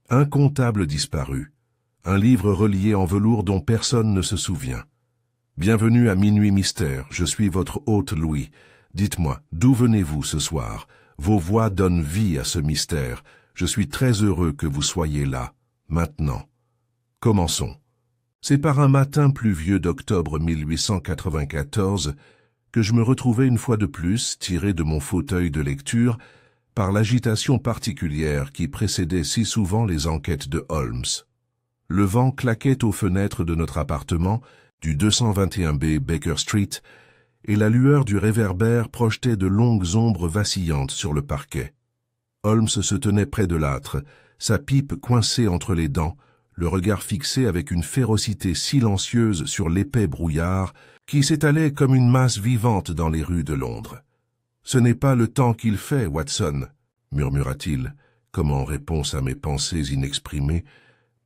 Incontable disparu. Un livre relié en velours dont personne ne se souvient. Bienvenue à Minuit Mystère, je suis votre hôte Louis. Dites-moi, d'où venez-vous ce soir? Vos voix donnent vie à ce mystère. Je suis très heureux que vous soyez là, maintenant. Commençons. C'est par un matin pluvieux d'octobre 1894 que je me retrouvais une fois de plus tiré de mon fauteuil de lecture par l'agitation particulière qui précédait si souvent les enquêtes de Holmes. Le vent claquait aux fenêtres de notre appartement du 221B Baker Street et la lueur du réverbère projetait de longues ombres vacillantes sur le parquet. Holmes se tenait près de l'âtre, sa pipe coincée entre les dents, le regard fixé avec une férocité silencieuse sur l'épais brouillard qui s'étalait comme une masse vivante dans les rues de Londres. « Ce n'est pas le temps qu'il fait, Watson, » murmura-t-il, comme en réponse à mes pensées inexprimées,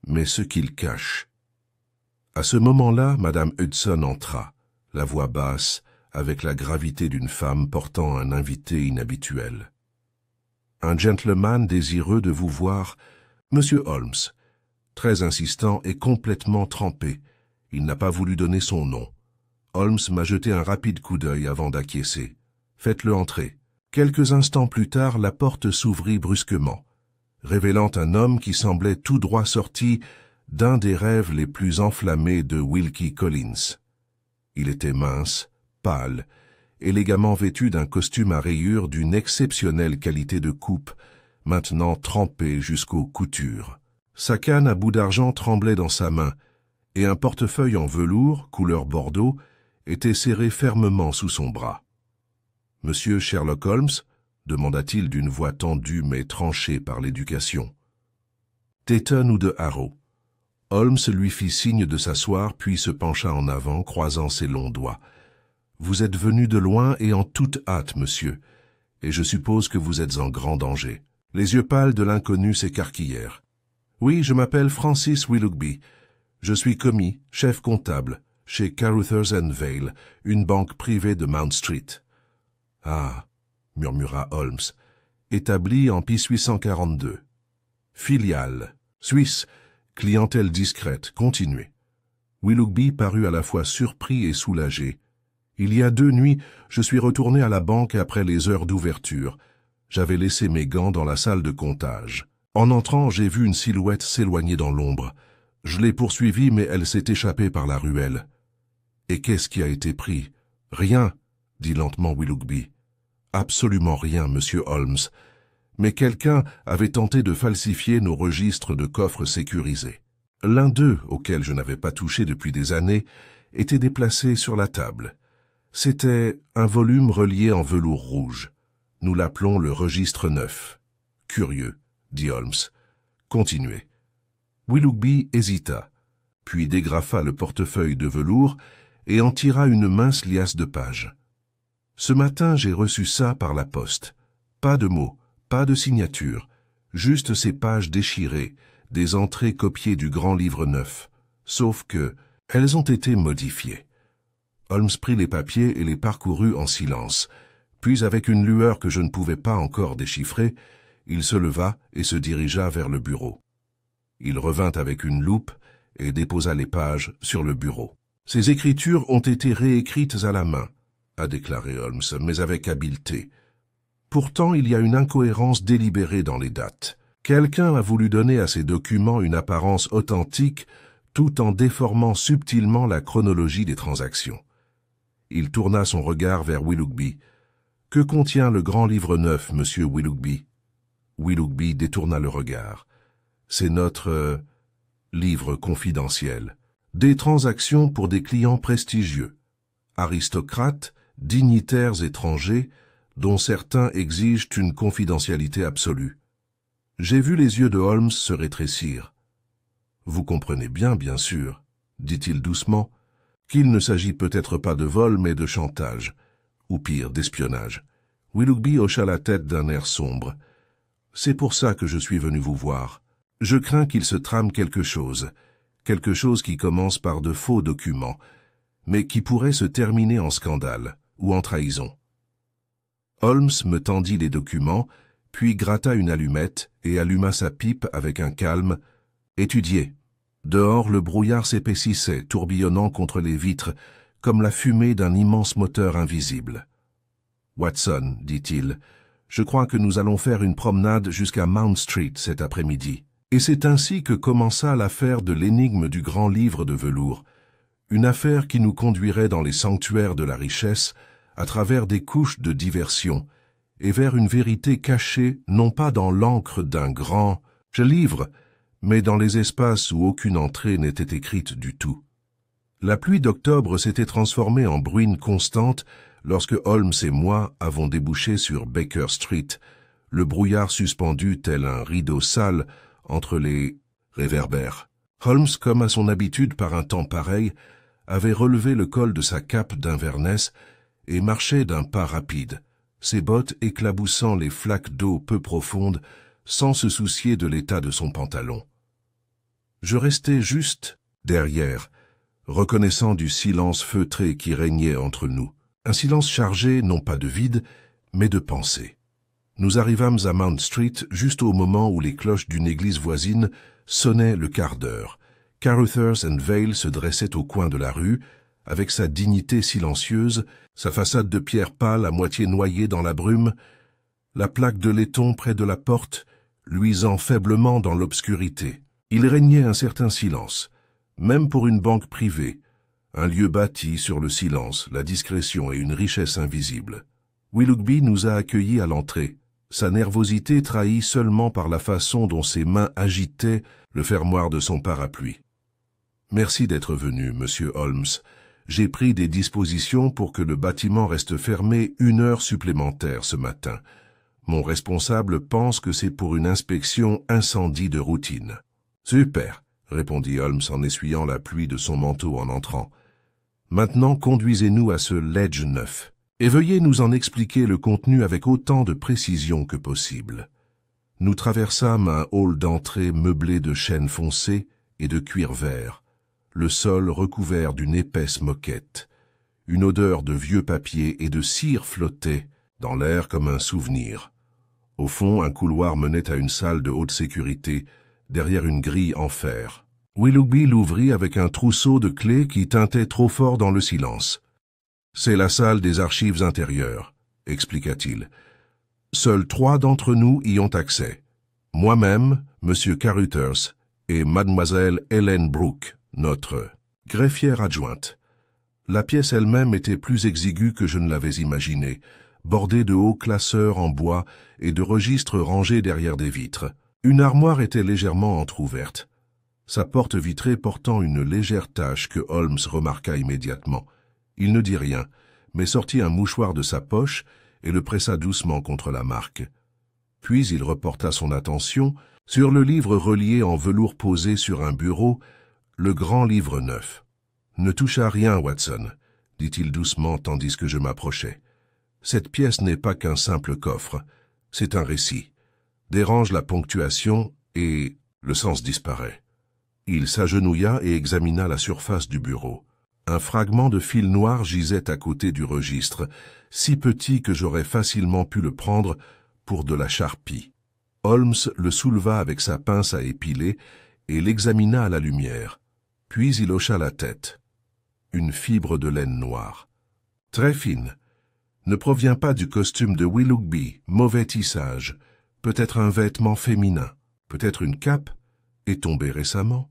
mais ce qu'il cache. À ce moment-là, Madame Hudson entra, la voix basse, avec la gravité d'une femme portant un invité inhabituel. « Un gentleman désireux de vous voir, Monsieur Holmes. » Très insistant et complètement trempé, il n'a pas voulu donner son nom. Holmes m'a jeté un rapide coup d'œil avant d'acquiescer. « Faites-le entrer. » Quelques instants plus tard, la porte s'ouvrit brusquement, révélant un homme qui semblait tout droit sorti d'un des rêves les plus enflammés de Wilkie Collins. Il était mince, pâle, élégamment vêtu d'un costume à rayures d'une exceptionnelle qualité de coupe, maintenant trempé jusqu'aux coutures. Sa canne à bout d'argent tremblait dans sa main, et un portefeuille en velours, couleur bordeaux, était serré fermement sous son bras. « Monsieur Sherlock Holmes ?» demanda-t-il d'une voix tendue mais tranchée par l'éducation. « Taunton ou de Harrow ?» Holmes lui fit signe de s'asseoir puis se pencha en avant, croisant ses longs doigts. « Vous êtes venu de loin et en toute hâte, monsieur, et je suppose que vous êtes en grand danger. » Les yeux pâles de l'inconnu s'écarquillèrent. « Oui, je m'appelle Francis Willoughby. Je suis commis, chef comptable, chez Carruthers & Vale, une banque privée de Mount Street. »« Ah !» murmura Holmes, établi en 1842. « Filiale, Suisse, clientèle discrète, continuez. » Willoughby parut à la fois surpris et soulagé. « Il y a 2 nuits, je suis retourné à la banque après les heures d'ouverture. J'avais laissé mes gants dans la salle de comptage. En entrant, j'ai vu une silhouette s'éloigner dans l'ombre. Je l'ai poursuivie, mais elle s'est échappée par la ruelle. »« Et qu'est-ce qui a été pris ? » ?»« Rien, » dit lentement Willoughby. « Absolument rien, monsieur Holmes. Mais quelqu'un avait tenté de falsifier nos registres de coffres sécurisés. L'un d'eux, auquel je n'avais pas touché depuis des années, était déplacé sur la table. C'était un volume relié en velours rouge. Nous l'appelons le registre 9. « Curieux, » dit Holmes. « Continuez. » Willoughby hésita, puis dégrafa le portefeuille de velours et en tira une mince liasse de pages. « Ce matin, j'ai reçu ça par la poste. Pas de mots, pas de signature, juste ces pages déchirées, des entrées copiées du grand livre 9, sauf que elles ont été modifiées. » Holmes prit les papiers et les parcourut en silence, puis avec une lueur que je ne pouvais pas encore déchiffrer, il se leva et se dirigea vers le bureau. Il revint avec une loupe et déposa les pages sur le bureau. « Ces écritures ont été réécrites à la main, » a déclaré Holmes, mais avec habileté. « Pourtant, il y a une incohérence délibérée dans les dates. Quelqu'un a voulu donner à ces documents une apparence authentique tout en déformant subtilement la chronologie des transactions. » Il tourna son regard vers Willoughby. « Que contient le grand livre 9, monsieur Willoughby ?» Willoughby détourna le regard. « C'est notre livre confidentiel. Des transactions pour des clients prestigieux, aristocrates, dignitaires étrangers, dont certains exigent une confidentialité absolue. » J'ai vu les yeux de Holmes se rétrécir. « Vous comprenez bien sûr, » dit-il doucement, « qu'il ne s'agit peut-être pas de vol, mais de chantage, ou pire, d'espionnage. » Willoughby hocha la tête d'un air sombre. « C'est pour ça que je suis venu vous voir. Je crains qu'il se trame quelque chose qui commence par de faux documents, mais qui pourrait se terminer en scandale ou en trahison. » Holmes me tendit les documents, puis gratta une allumette et alluma sa pipe avec un calme « Étudier ». Dehors, le brouillard s'épaississait, tourbillonnant contre les vitres, comme la fumée d'un immense moteur invisible. « Watson, dit-il, je crois que nous allons faire une promenade jusqu'à Mount Street cet après-midi. » Et c'est ainsi que commença l'affaire de l'énigme du grand livre de velours, une affaire qui nous conduirait dans les sanctuaires de la richesse, à travers des couches de diversion, et vers une vérité cachée non pas dans l'encre d'un grand « je livre », mais dans les espaces où aucune entrée n'était écrite du tout. La pluie d'octobre s'était transformée en bruine constante lorsque Holmes et moi avons débouché sur Baker Street, le brouillard suspendu tel un rideau sale entre les réverbères. Holmes, comme à son habitude par un temps pareil, avait relevé le col de sa cape d'Inverness et marchait d'un pas rapide, ses bottes éclaboussant les flaques d'eau peu profondes sans se soucier de l'état de son pantalon. Je restais juste derrière, reconnaissant du silence feutré qui régnait entre nous, un silence chargé non pas de vide, mais de pensée. Nous arrivâmes à Mount Street juste au moment où les cloches d'une église voisine sonnaient le quart d'heure. Carruthers and Vale se dressait au coin de la rue, avec sa dignité silencieuse, sa façade de pierre pâle à moitié noyée dans la brume, la plaque de laiton près de la porte, luisant faiblement dans l'obscurité. Il régnait un certain silence, même pour une banque privée, un lieu bâti sur le silence, la discrétion et une richesse invisible. Willoughby nous a accueillis à l'entrée, sa nervosité trahie seulement par la façon dont ses mains agitaient le fermoir de son parapluie. « Merci d'être venu, monsieur Holmes. J'ai pris des dispositions pour que le bâtiment reste fermé 1 heure supplémentaire ce matin. Mon responsable pense que c'est pour une inspection incendie de routine. »« Super !» répondit Holmes en essuyant la pluie de son manteau en entrant. « Maintenant, conduisez-nous à ce ledge neuf. Et veuillez nous en expliquer le contenu avec autant de précision que possible. » Nous traversâmes un hall d'entrée meublé de chêne foncé et de cuir vert, le sol recouvert d'une épaisse moquette. Une odeur de vieux papier et de cire flottait dans l'air comme un souvenir. Au fond, un couloir menait à une salle de haute sécurité, derrière une grille en fer. Willoughby l'ouvrit avec un trousseau de clés qui tintait trop fort dans le silence. « C'est la salle des archives intérieures », expliqua-t-il. « Seuls 3 d'entre nous y ont accès. Moi-même, M. Carruthers et Mademoiselle Helen Brooke, notre greffière adjointe. » La pièce elle-même était plus exiguë que je ne l'avais imaginé, bordée de hauts classeurs en bois et de registres rangés derrière des vitres. Une armoire était légèrement entr'ouverte, sa porte vitrée portant une légère tache que Holmes remarqua immédiatement. Il ne dit rien, mais sortit un mouchoir de sa poche et le pressa doucement contre la marque. Puis il reporta son attention sur le livre relié en velours posé sur un bureau, le grand livre neuf. « Ne touche à rien, Watson, » dit-il doucement tandis que je m'approchais. « Cette pièce n'est pas qu'un simple coffre, c'est un récit. Dérange la ponctuation et le sens disparaît. » Il s'agenouilla et examina la surface du bureau. Un fragment de fil noir gisait à côté du registre, si petit que j'aurais facilement pu le prendre pour de la charpie. Holmes le souleva avec sa pince à épiler et l'examina à la lumière. Puis il hocha la tête. Une fibre de laine noire. Très fine. Ne provient pas du costume de Willoughby, mauvais tissage. Peut-être un vêtement féminin. Peut-être une cape. Est tombée récemment.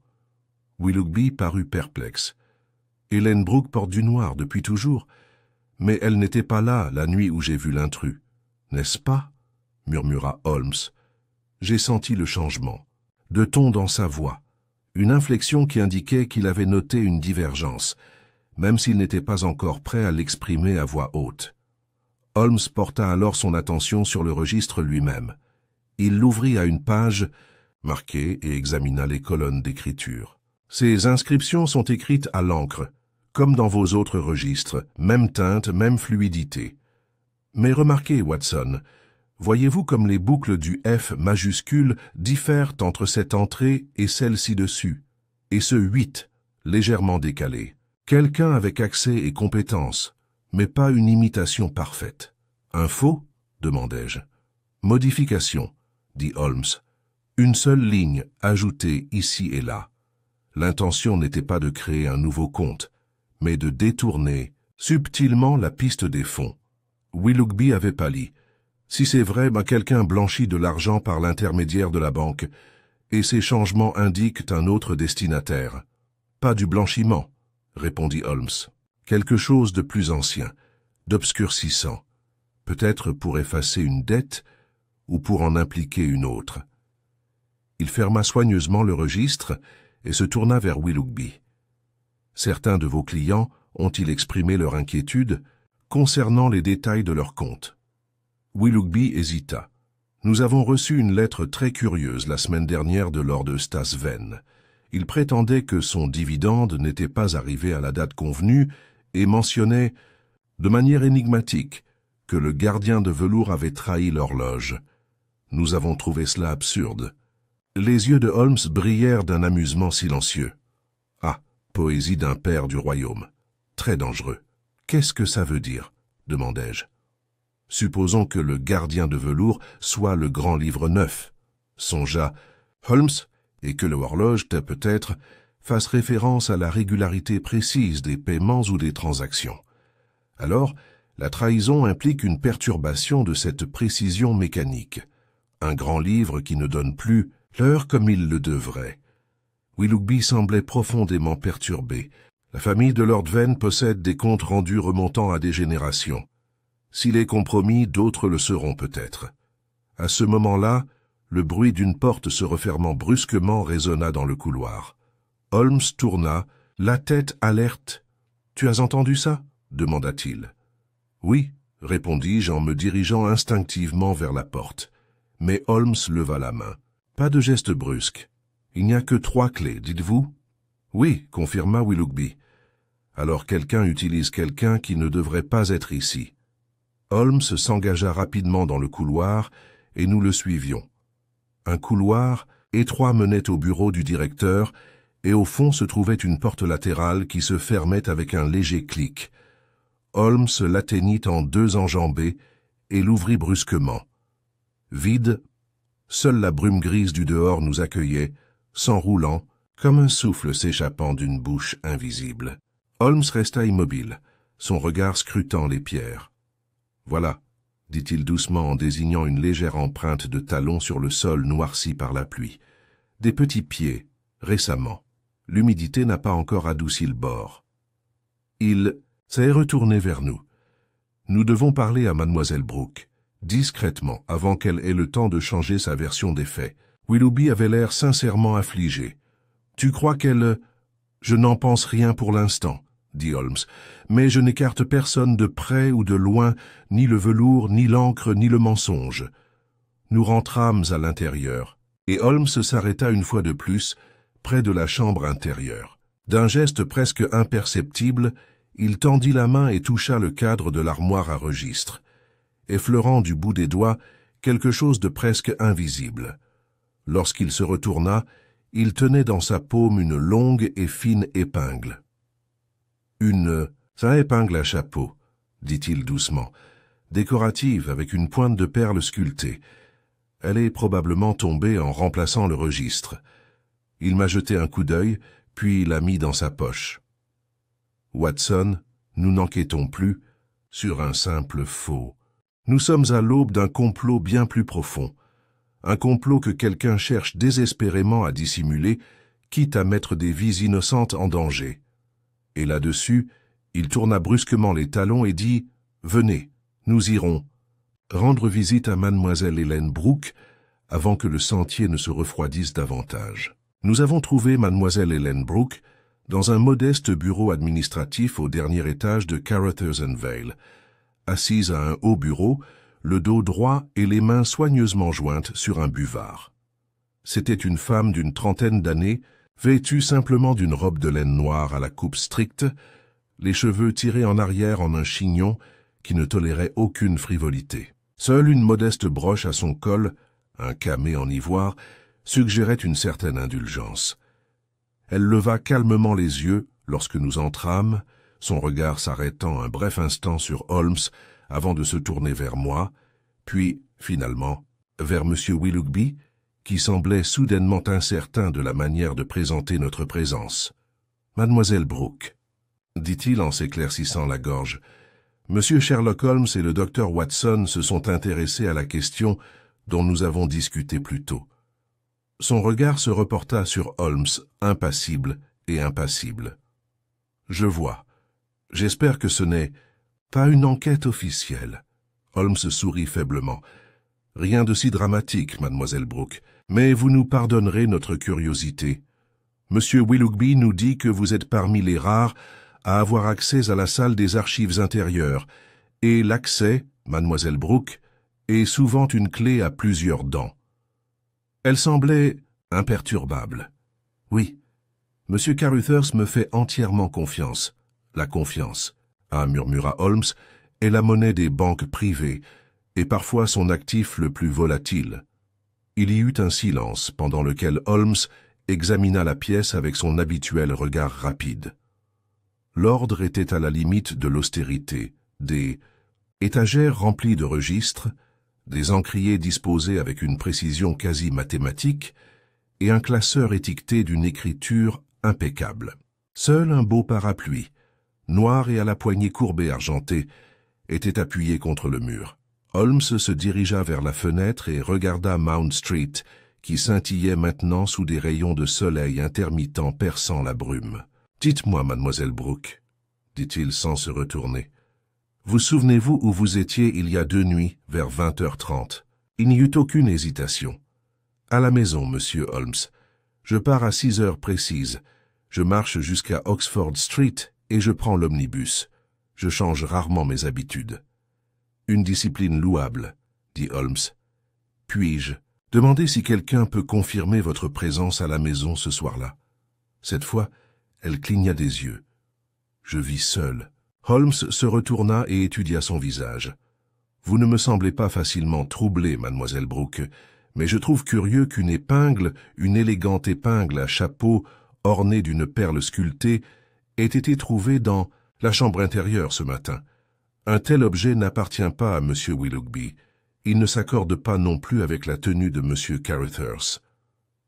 Willoughby parut perplexe. Helen Brooke porte du noir depuis toujours, mais elle n'était pas là la nuit où j'ai vu l'intrus. N'est-ce pas? Murmura Holmes. J'ai senti le changement, de ton dans sa voix, une inflexion qui indiquait qu'il avait noté une divergence, même s'il n'était pas encore prêt à l'exprimer à voix haute. Holmes porta alors son attention sur le registre lui-même. Il l'ouvrit à une page marquée et examina les colonnes d'écriture. Ces inscriptions sont écrites à l'encre, comme dans vos autres registres, même teinte, même fluidité. Mais remarquez, Watson, voyez-vous comme les boucles du F majuscule diffèrent entre cette entrée et celle ci-dessus, et ce 8, légèrement décalé. Quelqu'un avec accès et compétence, mais pas une imitation parfaite. Un faux? Demandai-je. Modification, dit Holmes. Une seule ligne ajoutée ici et là. L'intention n'était pas de créer un nouveau compte, mais de détourner subtilement la piste des fonds. Willoughby avait pâli. Si c'est vrai, quelqu'un blanchit de l'argent par l'intermédiaire de la banque, et ces changements indiquent un autre destinataire. Pas du blanchiment, répondit Holmes. Quelque chose de plus ancien, d'obscurcissant, peut-être pour effacer une dette ou pour en impliquer une autre. Il ferma soigneusement le registre et se tourna vers Willoughby. Certains de vos clients ont-ils exprimé leur inquiétude concernant les détails de leur compte? Willoughby hésita. Nous avons reçu une lettre très curieuse la semaine dernière de Lord Eustace Venn. Il prétendait que son dividende n'était pas arrivé à la date convenue et mentionnait, de manière énigmatique, que le gardien de velours avait trahi l'horloge. Nous avons trouvé cela absurde. Les yeux de Holmes brillèrent d'un amusement silencieux. Ah, poésie d'un père du royaume. Très dangereux. Qu'est-ce que ça veut dire? Demandai-je. Supposons que le gardien de velours soit le grand livre neuf, songea Holmes, et que l'horloge, peut-être, fasse référence à la régularité précise des paiements ou des transactions. Alors, la trahison implique une perturbation de cette précision mécanique. Un grand livre qui ne donne plus l'heure comme il le devrait. Willoughby semblait profondément perturbé. La famille de Lord Venn possède des comptes rendus remontant à des générations. S'il est compromis, d'autres le seront peut-être. À ce moment-là, le bruit d'une porte se refermant brusquement résonna dans le couloir. Holmes tourna, la tête alerte. « Tu as entendu ça ?» demanda-t-il. « Oui, » répondis-je en me dirigeant instinctivement vers la porte. Mais Holmes leva la main. Pas de geste brusque. « Il n'y a que 3 clés, dites-vous ?»« Oui, » confirma Willoughby. « Alors quelqu'un utilise quelqu'un qui ne devrait pas être ici. » Holmes s'engagea rapidement dans le couloir et nous le suivions. Un couloir étroit menait au bureau du directeur et au fond se trouvait une porte latérale qui se fermait avec un léger clic. Holmes l'atteignit en 2 enjambées et l'ouvrit brusquement. Vide, seule la brume grise du dehors nous accueillait, s'enroulant, comme un souffle s'échappant d'une bouche invisible. Holmes resta immobile, son regard scrutant les pierres. « Voilà, » dit-il doucement en désignant une légère empreinte de talon sur le sol noirci par la pluie. « Des petits pieds, récemment. L'humidité n'a pas encore adouci le bord. » Il s'est retourné vers nous. « Nous devons parler à mademoiselle Brooke, discrètement, avant qu'elle ait le temps de changer sa version des faits. » Willoughby avait l'air sincèrement affligé. « Tu crois qu'elle... »« Je n'en pense rien pour l'instant. » dit Holmes, mais je n'écarte personne de près ou de loin, ni le velours, ni l'encre, ni le mensonge. Nous rentrâmes à l'intérieur, et Holmes s'arrêta une fois de plus, près de la chambre intérieure. D'un geste presque imperceptible, il tendit la main et toucha le cadre de l'armoire à registre, effleurant du bout des doigts quelque chose de presque invisible. Lorsqu'il se retourna, il tenait dans sa paume une longue et fine épingle. Sa épingle à chapeau, dit-il doucement, décorative avec une pointe de perle sculptée. Elle est probablement tombée en remplaçant le registre. Il m'a jeté un coup d'œil, puis l'a mis dans sa poche. Watson, nous n'enquêtons plus sur un simple faux. Nous sommes à l'aube d'un complot bien plus profond. Un complot que quelqu'un cherche désespérément à dissimuler, quitte à mettre des vies innocentes en danger. Et là-dessus, il tourna brusquement les talons et dit « Venez, nous irons rendre visite à mademoiselle Hélène Brooke avant que le sentier ne se refroidisse davantage. » Nous avons trouvé mademoiselle Hélène Brooke dans un modeste bureau administratif au dernier étage de Carruthers & Vale, assise à un haut bureau, le dos droit et les mains soigneusement jointes sur un buvard. C'était une femme d'une 30aine d'années, vêtue simplement d'une robe de laine noire à la coupe stricte, les cheveux tirés en arrière en un chignon qui ne tolérait aucune frivolité. Seule une modeste broche à son col, un camée en ivoire, suggérait une certaine indulgence. Elle leva calmement les yeux lorsque nous entrâmes, son regard s'arrêtant un bref instant sur Holmes avant de se tourner vers moi, puis, finalement, vers M. Willoughby, qui semblait soudainement incertain de la manière de présenter notre présence. « Mademoiselle Brooke, » dit-il en s'éclaircissant la gorge, « Monsieur Sherlock Holmes et le docteur Watson se sont intéressés à la question dont nous avons discuté plus tôt. » Son regard se reporta sur Holmes, impassible et impassible. « Je vois. J'espère que ce n'est pas une enquête officielle. » Holmes sourit faiblement. « Rien de si dramatique, mademoiselle Brooke, mais vous nous pardonnerez notre curiosité. Monsieur Willoughby nous dit que vous êtes parmi les rares à avoir accès à la salle des archives intérieures, et l'accès, mademoiselle Brooke, est souvent une clé à plusieurs dents. » Elle semblait imperturbable. « Oui, Monsieur Carruthers me fait entièrement confiance. La confiance, murmura Holmes, est la monnaie des banques privées, et parfois son actif le plus volatile. » Il y eut un silence, pendant lequel Holmes examina la pièce avec son habituel regard rapide. L'ordre était à la limite de l'austérité, des étagères remplies de registres, des encriers disposés avec une précision quasi mathématique, et un classeur étiqueté d'une écriture impeccable. Seul un beau parapluie, noir et à la poignée courbée argentée, était appuyé contre le mur. Holmes se dirigea vers la fenêtre et regarda Mount Street, qui scintillait maintenant sous des rayons de soleil intermittents perçant la brume. « Dites-moi, mademoiselle Brooke, » dit-il sans se retourner, « vous souvenez-vous où vous étiez il y a 2 nuits, vers 20h30 ?» Il n'y eut aucune hésitation. « À la maison, monsieur Holmes. Je pars à 6 heures précises. Je marche jusqu'à Oxford Street et je prends l'omnibus. Je change rarement mes habitudes. » « Une discipline louable, » dit Holmes. « Puis-je demander si quelqu'un peut confirmer votre présence à la maison ce soir-là ?» Cette fois, elle cligna des yeux. « Je vis seul. » Holmes se retourna et étudia son visage. « Vous ne me semblez pas facilement troublée, mademoiselle Brooke, mais je trouve curieux qu'une épingle, une élégante épingle à chapeau ornée d'une perle sculptée, ait été trouvée dans la chambre intérieure ce matin. Un tel objet n'appartient pas à M. Willoughby. Il ne s'accorde pas non plus avec la tenue de M. Carruthers. »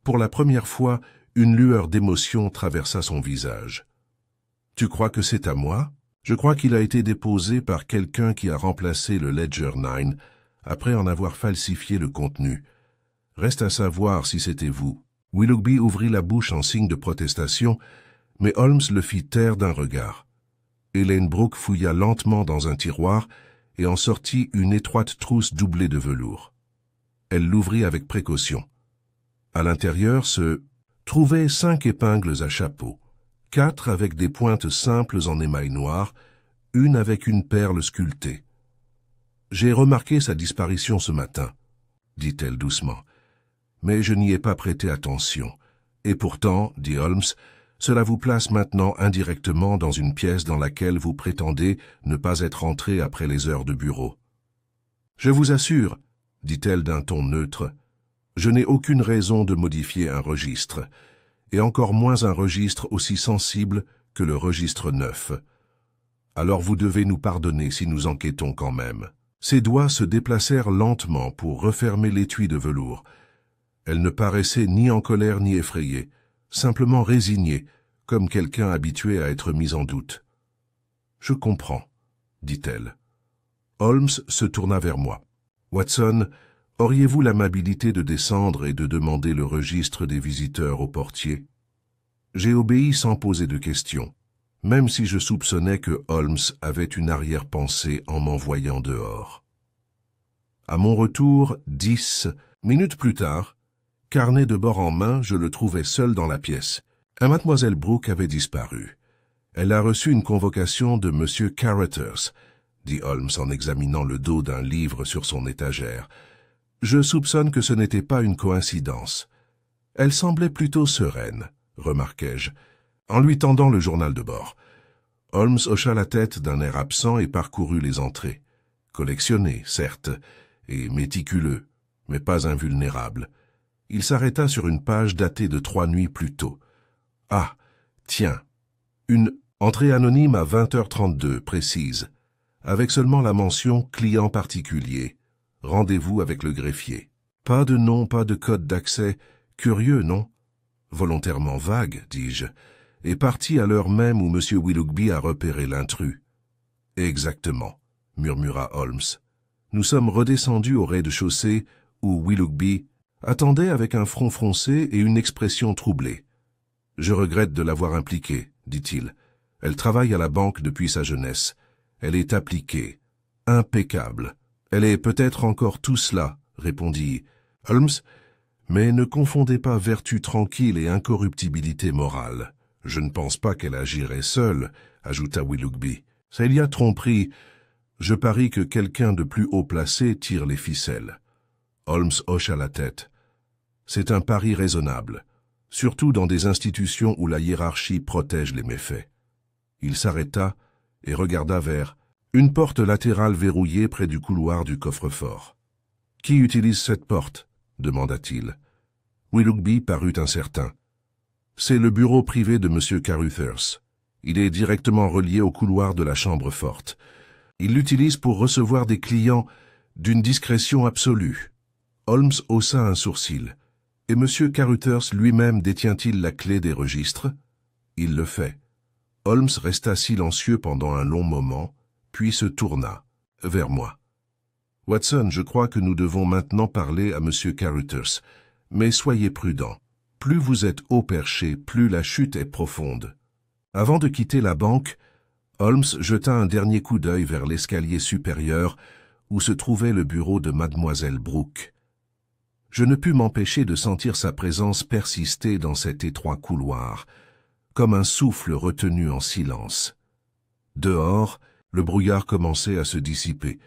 Pour la première fois, une lueur d'émotion traversa son visage. « Tu crois que c'est à moi ? Je crois qu'il a été déposé par quelqu'un qui a remplacé le Ledger 9, après en avoir falsifié le contenu. Reste à savoir si c'était vous. » Willoughby ouvrit la bouche en signe de protestation, mais Holmes le fit taire d'un regard. Hélène Brooke fouilla lentement dans un tiroir et en sortit une étroite trousse doublée de velours. Elle l'ouvrit avec précaution. À l'intérieur se trouvaient 5 épingles à chapeau, 4 avec des pointes simples en émail noir, une avec une perle sculptée. « J'ai remarqué sa disparition ce matin, » dit-elle doucement, « mais je n'y ai pas prêté attention. Et pourtant, dit Holmes, cela vous place maintenant indirectement dans une pièce dans laquelle vous prétendez ne pas être entré après les heures de bureau. »« Je vous assure, » dit-elle d'un ton neutre, « je n'ai aucune raison de modifier un registre, et encore moins un registre aussi sensible que le registre 9. Alors vous devez nous pardonner si nous enquêtons quand même. » Ses doigts se déplacèrent lentement pour refermer l'étui de velours. Elle ne paraissait ni en colère ni effrayée, simplement résignée, comme quelqu'un habitué à être mis en doute. « Je comprends, » dit-elle. Holmes se tourna vers moi. « Watson, auriez-vous l'amabilité de descendre et de demander le registre des visiteurs au portier ?» J'ai obéi sans poser de questions, même si je soupçonnais que Holmes avait une arrière-pensée en m'envoyant dehors. À mon retour, 10 minutes plus tard, carnet de bord en main, je le trouvais seul dans la pièce. Mademoiselle Brooke avait disparu. Elle a reçu une convocation de M. Carruthers, dit Holmes en examinant le dos d'un livre sur son étagère. Je soupçonne que ce n'était pas une coïncidence. Elle semblait plutôt sereine, remarquai-je, en lui tendant le journal de bord. Holmes hocha la tête d'un air absent et parcourut les entrées. Collectionné, certes, et méticuleux, mais pas invulnérable. Il s'arrêta sur une page datée de 3 nuits plus tôt. Ah, tiens, une entrée anonyme à 20h32, précise, avec seulement la mention « client particulier ». Rendez-vous avec le greffier. Pas de nom, pas de code d'accès. Curieux, non? Volontairement vague, dis-je, et parti à l'heure même où M. Willoughby a repéré l'intrus. Exactement, murmura Holmes. Nous sommes redescendus au rez-de-chaussée où Willoughby attendait avec un front froncé et une expression troublée. « Je regrette de l'avoir impliquée, dit-il. Elle travaille à la banque depuis sa jeunesse. Elle est appliquée, impeccable. Elle est peut-être encore tout cela, répondit Holmes, mais ne confondez pas vertu tranquille et incorruptibilité morale. Je ne pense pas qu'elle agirait seule, ajouta Willoughby. Ça il y a tromperie. Je parie que quelqu'un de plus haut placé tire les ficelles. Holmes hocha la tête. C'est un pari raisonnable, surtout dans des institutions où la hiérarchie protège les méfaits. Il s'arrêta et regarda vers une porte latérale verrouillée près du couloir du coffre-fort. « Qui utilise cette porte ?» demanda-t-il. Willoughby parut incertain. « C'est le bureau privé de M. Carruthers. Il est directement relié au couloir de la chambre forte. Il l'utilise pour recevoir des clients d'une discrétion absolue. » Holmes haussa un sourcil. « Et M. Carruthers lui-même détient-il la clé des registres ?» « Il le fait. » Holmes resta silencieux pendant un long moment, puis se tourna vers moi. « Watson, je crois que nous devons maintenant parler à M. Carruthers, mais soyez prudent. Plus vous êtes haut perché, plus la chute est profonde. » Avant de quitter la banque, Holmes jeta un dernier coup d'œil vers l'escalier supérieur où se trouvait le bureau de Mademoiselle Brooke. Je ne pus m'empêcher de sentir sa présence persister dans cet étroit couloir, comme un souffle retenu en silence. Dehors, le brouillard commençait à se dissiper,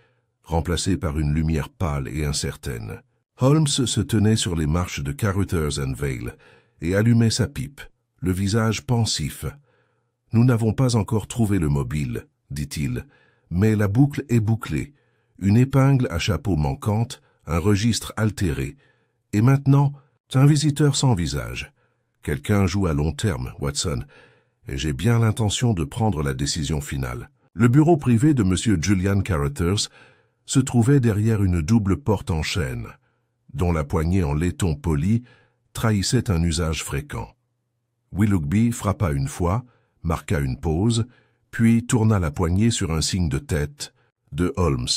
remplacé par une lumière pâle et incertaine. Holmes se tenait sur les marches de Carruthers & Vale et allumait sa pipe, le visage pensif. « Nous n'avons pas encore trouvé le mobile, dit-il, mais la boucle est bouclée, une épingle à chapeau manquante, un registre altéré, et maintenant, un visiteur sans visage. Quelqu'un joue à long terme, Watson, et j'ai bien l'intention de prendre la décision finale. » Le bureau privé de M. Julian Carruthers se trouvait derrière une double porte en chêne, dont la poignée en laiton poli trahissait un usage fréquent. Willoughby frappa une fois, marqua une pause, puis tourna la poignée sur un signe de tête de Holmes.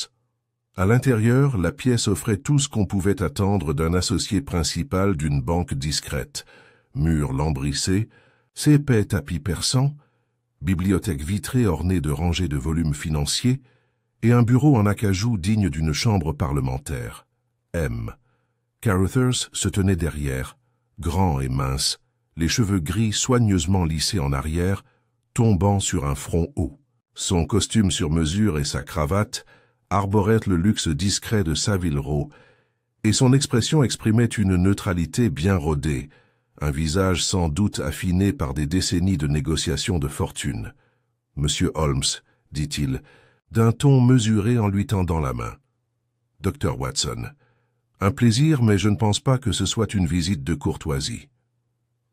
À l'intérieur, la pièce offrait tout ce qu'on pouvait attendre d'un associé principal d'une banque discrète. Murs lambrissés, épais tapis persans, bibliothèque vitrée ornée de rangées de volumes financiers, et un bureau en acajou digne d'une chambre parlementaire. M. Carruthers se tenait derrière, grand et mince, les cheveux gris soigneusement lissés en arrière, tombant sur un front haut. Son costume sur mesure et sa cravate arboraient le luxe discret de Savile Row, et son expression exprimait une neutralité bien rodée, un visage sans doute affiné par des décennies de négociations de fortune. « Monsieur Holmes, dit-il, d'un ton mesuré en lui tendant la main. « Dr. Watson, un plaisir, mais je ne pense pas que ce soit une visite de courtoisie. »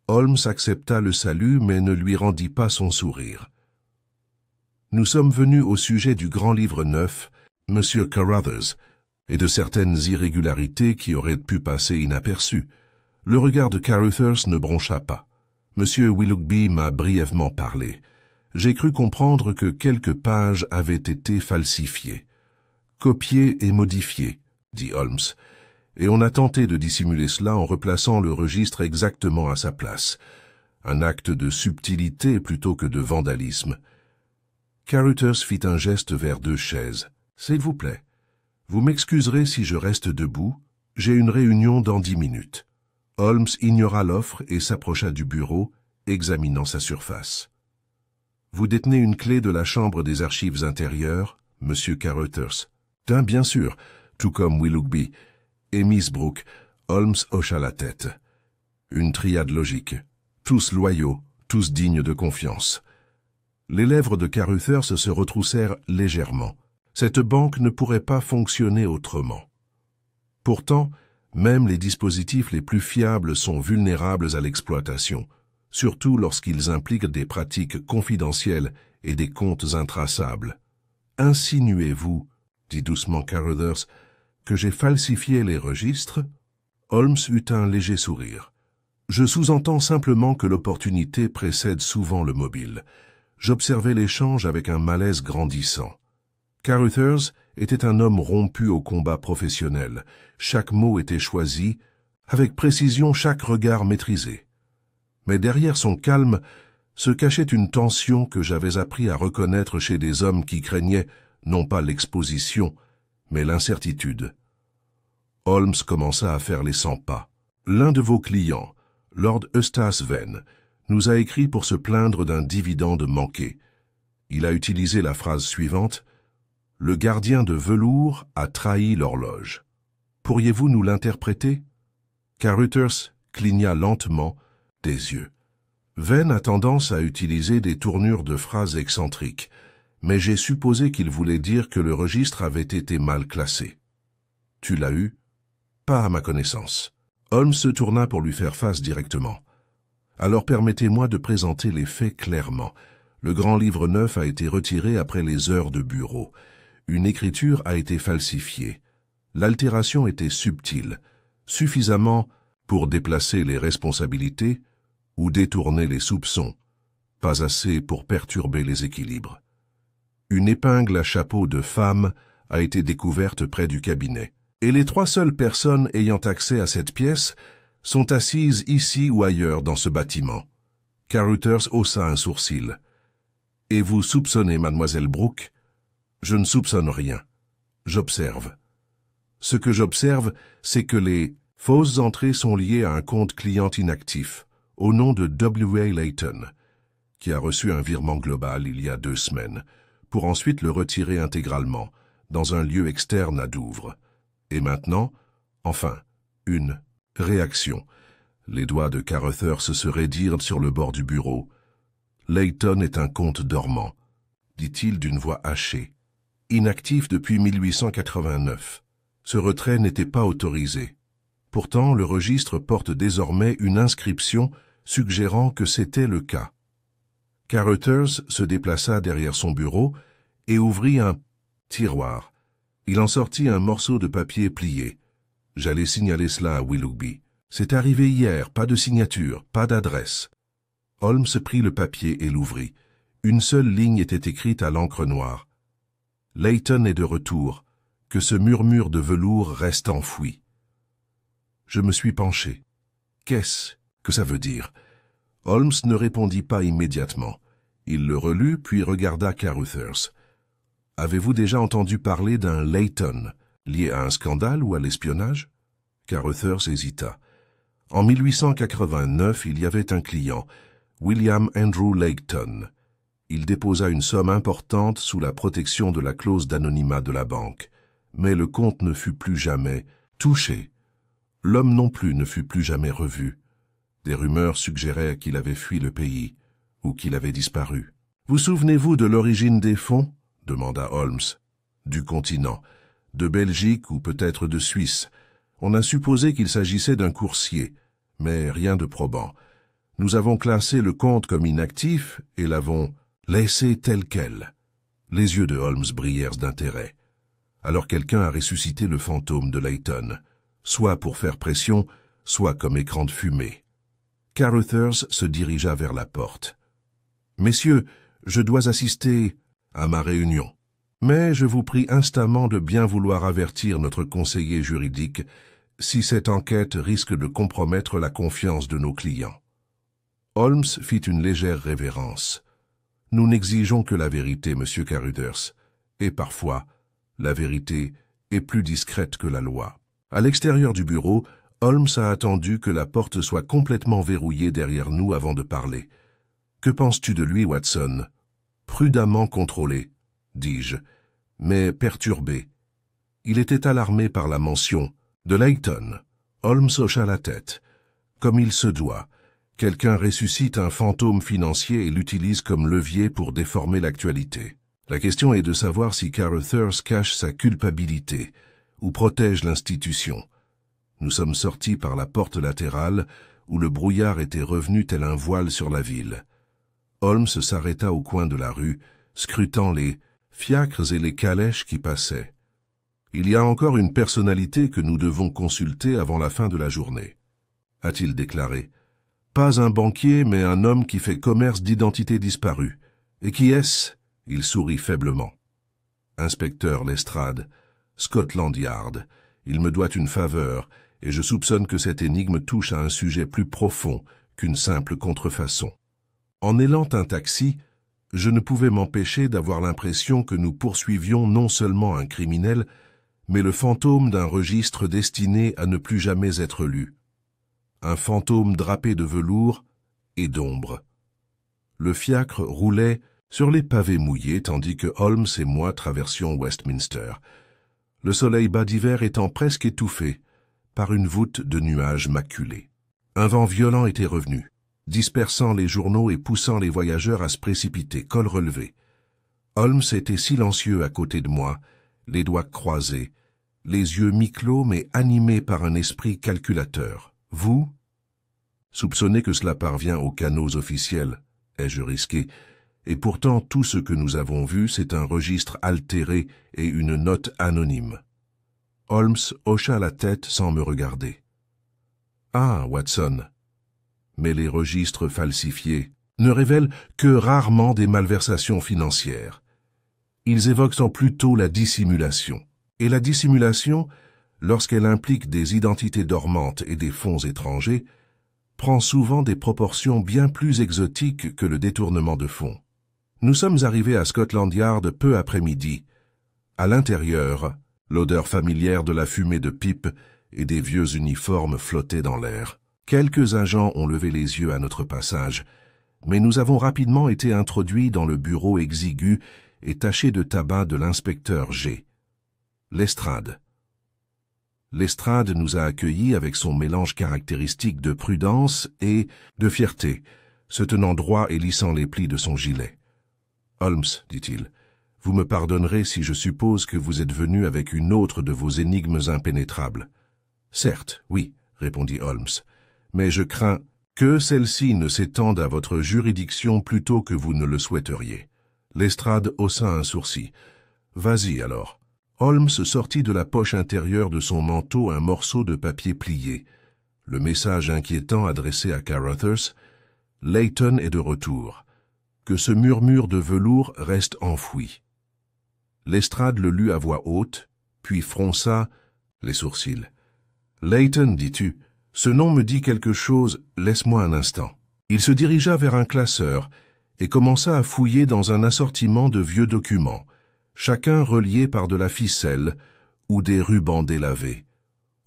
Holmes accepta le salut, mais ne lui rendit pas son sourire. « Nous sommes venus au sujet du grand livre neuf, Monsieur Carruthers, et de certaines irrégularités qui auraient pu passer inaperçues. » Le regard de Carruthers ne broncha pas. Monsieur Willoughby m'a brièvement parlé. J'ai cru comprendre que quelques pages avaient été falsifiées. Copiées et modifiées, dit Holmes, et on a tenté de dissimuler cela en replaçant le registre exactement à sa place. Un acte de subtilité plutôt que de vandalisme. Carruthers fit un geste vers deux chaises. « S'il vous plaît, vous m'excuserez si je reste debout. J'ai une réunion dans 10 minutes. » Holmes ignora l'offre et s'approcha du bureau, examinant sa surface. « Vous détenez une clé de la chambre des archives intérieures, Monsieur Carruthers. »« Bien sûr, tout comme Willoughby. » Et Miss Brooke. Holmes hocha la tête. Une triade logique. Tous loyaux, tous dignes de confiance. Les lèvres de Carruthers se retroussèrent légèrement. Cette banque ne pourrait pas fonctionner autrement. Pourtant, même les dispositifs les plus fiables sont vulnérables à l'exploitation, surtout lorsqu'ils impliquent des pratiques confidentielles et des comptes intraçables. « Insinuez-vous, dit doucement Carruthers, que j'ai falsifié les registres ?» Holmes eut un léger sourire. Je sous-entends simplement que l'opportunité précède souvent le mobile. J'observais l'échange avec un malaise grandissant. Carruthers était un homme rompu au combat professionnel. Chaque mot était choisi, avec précision, chaque regard maîtrisé. Mais derrière son calme se cachait une tension que j'avais appris à reconnaître chez des hommes qui craignaient non pas l'exposition, mais l'incertitude. Holmes commença à faire les 100 pas. L'un de vos clients, Lord Eustace Venn, nous a écrit pour se plaindre d'un dividende manqué. Il a utilisé la phrase suivante: « Le gardien de velours a trahi l'horloge. » Pourriez-vous nous l'interpréter? Carruthers cligna lentement des yeux. Venn a tendance à utiliser des tournures de phrases excentriques, mais j'ai supposé qu'il voulait dire que le registre avait été mal classé. Tu l'as eu? Pas à ma connaissance. Holmes se tourna pour lui faire face directement. Alors permettez-moi de présenter les faits clairement. Le grand livre neuf a été retiré après les heures de bureau. Une écriture a été falsifiée. L'altération était subtile, suffisamment pour déplacer les responsabilités ou détourner les soupçons, pas assez pour perturber les équilibres. Une épingle à chapeau de femme a été découverte près du cabinet, et les 3 seules personnes ayant accès à cette pièce sont assises ici ou ailleurs dans ce bâtiment. Carruthers haussa un sourcil. « Et vous soupçonnez mademoiselle Brooke? » « Je ne soupçonne rien. J'observe. Ce que j'observe, c'est que les fausses entrées sont liées à un compte client inactif, au nom de W.A. Layton, qui a reçu un virement global il y a 2 semaines, pour ensuite le retirer intégralement, dans un lieu externe à Douvres. Et maintenant, enfin, une réaction. Les doigts de Carruthers se raidirent sur le bord du bureau. « Layton est un compte dormant, » dit-il d'une voix hachée. « Inactif depuis 1889. Ce retrait n'était pas autorisé. Pourtant, le registre porte désormais une inscription suggérant que c'était le cas. » Carruthers se déplaça derrière son bureau et ouvrit un tiroir. Il en sortit un morceau de papier plié. J'allais signaler cela à Willoughby. C'est arrivé hier, pas de signature, pas d'adresse. Holmes prit le papier et l'ouvrit. Une seule ligne était écrite à l'encre noire. Layton est de retour. Que ce murmure de velours reste enfoui. Je me suis penché. Qu'est-ce que ça veut dire? Holmes ne répondit pas immédiatement. Il le relut, puis regarda Carruthers. « Avez-vous déjà entendu parler d'un Layton, lié à un scandale ou à l'espionnage » Carruthers hésita. « En 1889, il y avait un client, William Andrew Layton. Il déposa une somme importante sous la protection de la clause d'anonymat de la banque. Mais le compte ne fut plus jamais touché. L'homme non plus ne fut plus jamais revu. Des rumeurs suggéraient qu'il avait fui le pays, ou qu'il avait disparu. « Vous souvenez-vous de l'origine des fonds » demanda Holmes. « Du continent, de Belgique ou peut-être de Suisse. On a supposé qu'il s'agissait d'un coursier, mais rien de probant. Nous avons classé le compte comme inactif et l'avons laissé tel quel. » Les yeux de Holmes brillèrent d'intérêt. Alors quelqu'un a ressuscité le fantôme de Layton, soit pour faire pression, soit comme écran de fumée. Carruthers se dirigea vers la porte. « Messieurs, je dois assister à ma réunion. Mais je vous prie instamment de bien vouloir avertir notre conseiller juridique si cette enquête risque de compromettre la confiance de nos clients. » Holmes fit une légère révérence. « Nous n'exigeons que la vérité, monsieur Carruthers, et parfois, la vérité est plus discrète que la loi. » À l'extérieur du bureau, Holmes a attendu que la porte soit complètement verrouillée derrière nous avant de parler. « Que penses-tu de lui, Watson ?»« Prudemment contrôlé, dis-je, mais perturbé. » Il était alarmé par la mention de Layton. Holmes hocha la tête. Comme il se doit, quelqu'un ressuscite un fantôme financier et l'utilise comme levier pour déformer l'actualité. La question est de savoir si Carruthers cache sa culpabilité ou protège l'institution. Nous sommes sortis par la porte latérale où le brouillard était revenu tel un voile sur la ville. Holmes s'arrêta au coin de la rue, scrutant les fiacres et les calèches qui passaient. Il y a encore une personnalité que nous devons consulter avant la fin de la journée, a-t-il déclaré. Pas un banquier, mais un homme qui fait commerce d'identité disparue. Et qui est-ce? Il sourit faiblement. Inspecteur Lestrade, Scotland Yard. Il me doit une faveur, et je soupçonne que cette énigme touche à un sujet plus profond qu'une simple contrefaçon. En élant un taxi, je ne pouvais m'empêcher d'avoir l'impression que nous poursuivions non seulement un criminel, mais le fantôme d'un registre destiné à ne plus jamais être lu. Un fantôme drapé de velours et d'ombre. Le fiacre roulait sur les pavés mouillés tandis que Holmes et moi traversions Westminster, le soleil bas d'hiver étant presque étouffé par une voûte de nuages maculés. Un vent violent était revenu, dispersant les journaux et poussant les voyageurs à se précipiter, col relevé. Holmes était silencieux à côté de moi, les doigts croisés, les yeux mi-clos mais animés par un esprit calculateur. Vous? Soupçonnez que cela parvient aux canaux officiels, ai-je risqué, et pourtant tout ce que nous avons vu, c'est un registre altéré et une note anonyme. Holmes hocha la tête sans me regarder. Ah, Watson, mais les registres falsifiés ne révèlent que rarement des malversations financières. Ils évoquent plutôt la dissimulation. Et la dissimulation, lorsqu'elle implique des identités dormantes et des fonds étrangers, prend souvent des proportions bien plus exotiques que le détournement de fonds. Nous sommes arrivés à Scotland Yard peu après midi. À l'intérieur, l'odeur familière de la fumée de pipe et des vieux uniformes flottait dans l'air. Quelques agents ont levé les yeux à notre passage, mais nous avons rapidement été introduits dans le bureau exigu et taché de tabac de l'inspecteur G. Lestrade. Lestrade nous a accueillis avec son mélange caractéristique de prudence et de fierté, se tenant droit et lissant les plis de son gilet. « Holmes, dit-il, vous me pardonnerez si je suppose que vous êtes venu avec une autre de vos énigmes impénétrables. »« Certes, oui, répondit Holmes, mais je crains que celle-ci ne s'étende à votre juridiction plus tôt que vous ne le souhaiteriez. » Lestrade haussa un sourcil. « Vas-y alors. » Holmes sortit de la poche intérieure de son manteau un morceau de papier plié. Le message inquiétant adressé à Carruthers, « Layton est de retour. Que ce murmure de velours reste enfoui. » Lestrade le lut à voix haute, puis fronça les sourcils. « Layton, dis-tu, ce nom me dit quelque chose, laisse-moi un instant. » Il se dirigea vers un classeur et commença à fouiller dans un assortiment de vieux documents, chacun relié par de la ficelle ou des rubans délavés.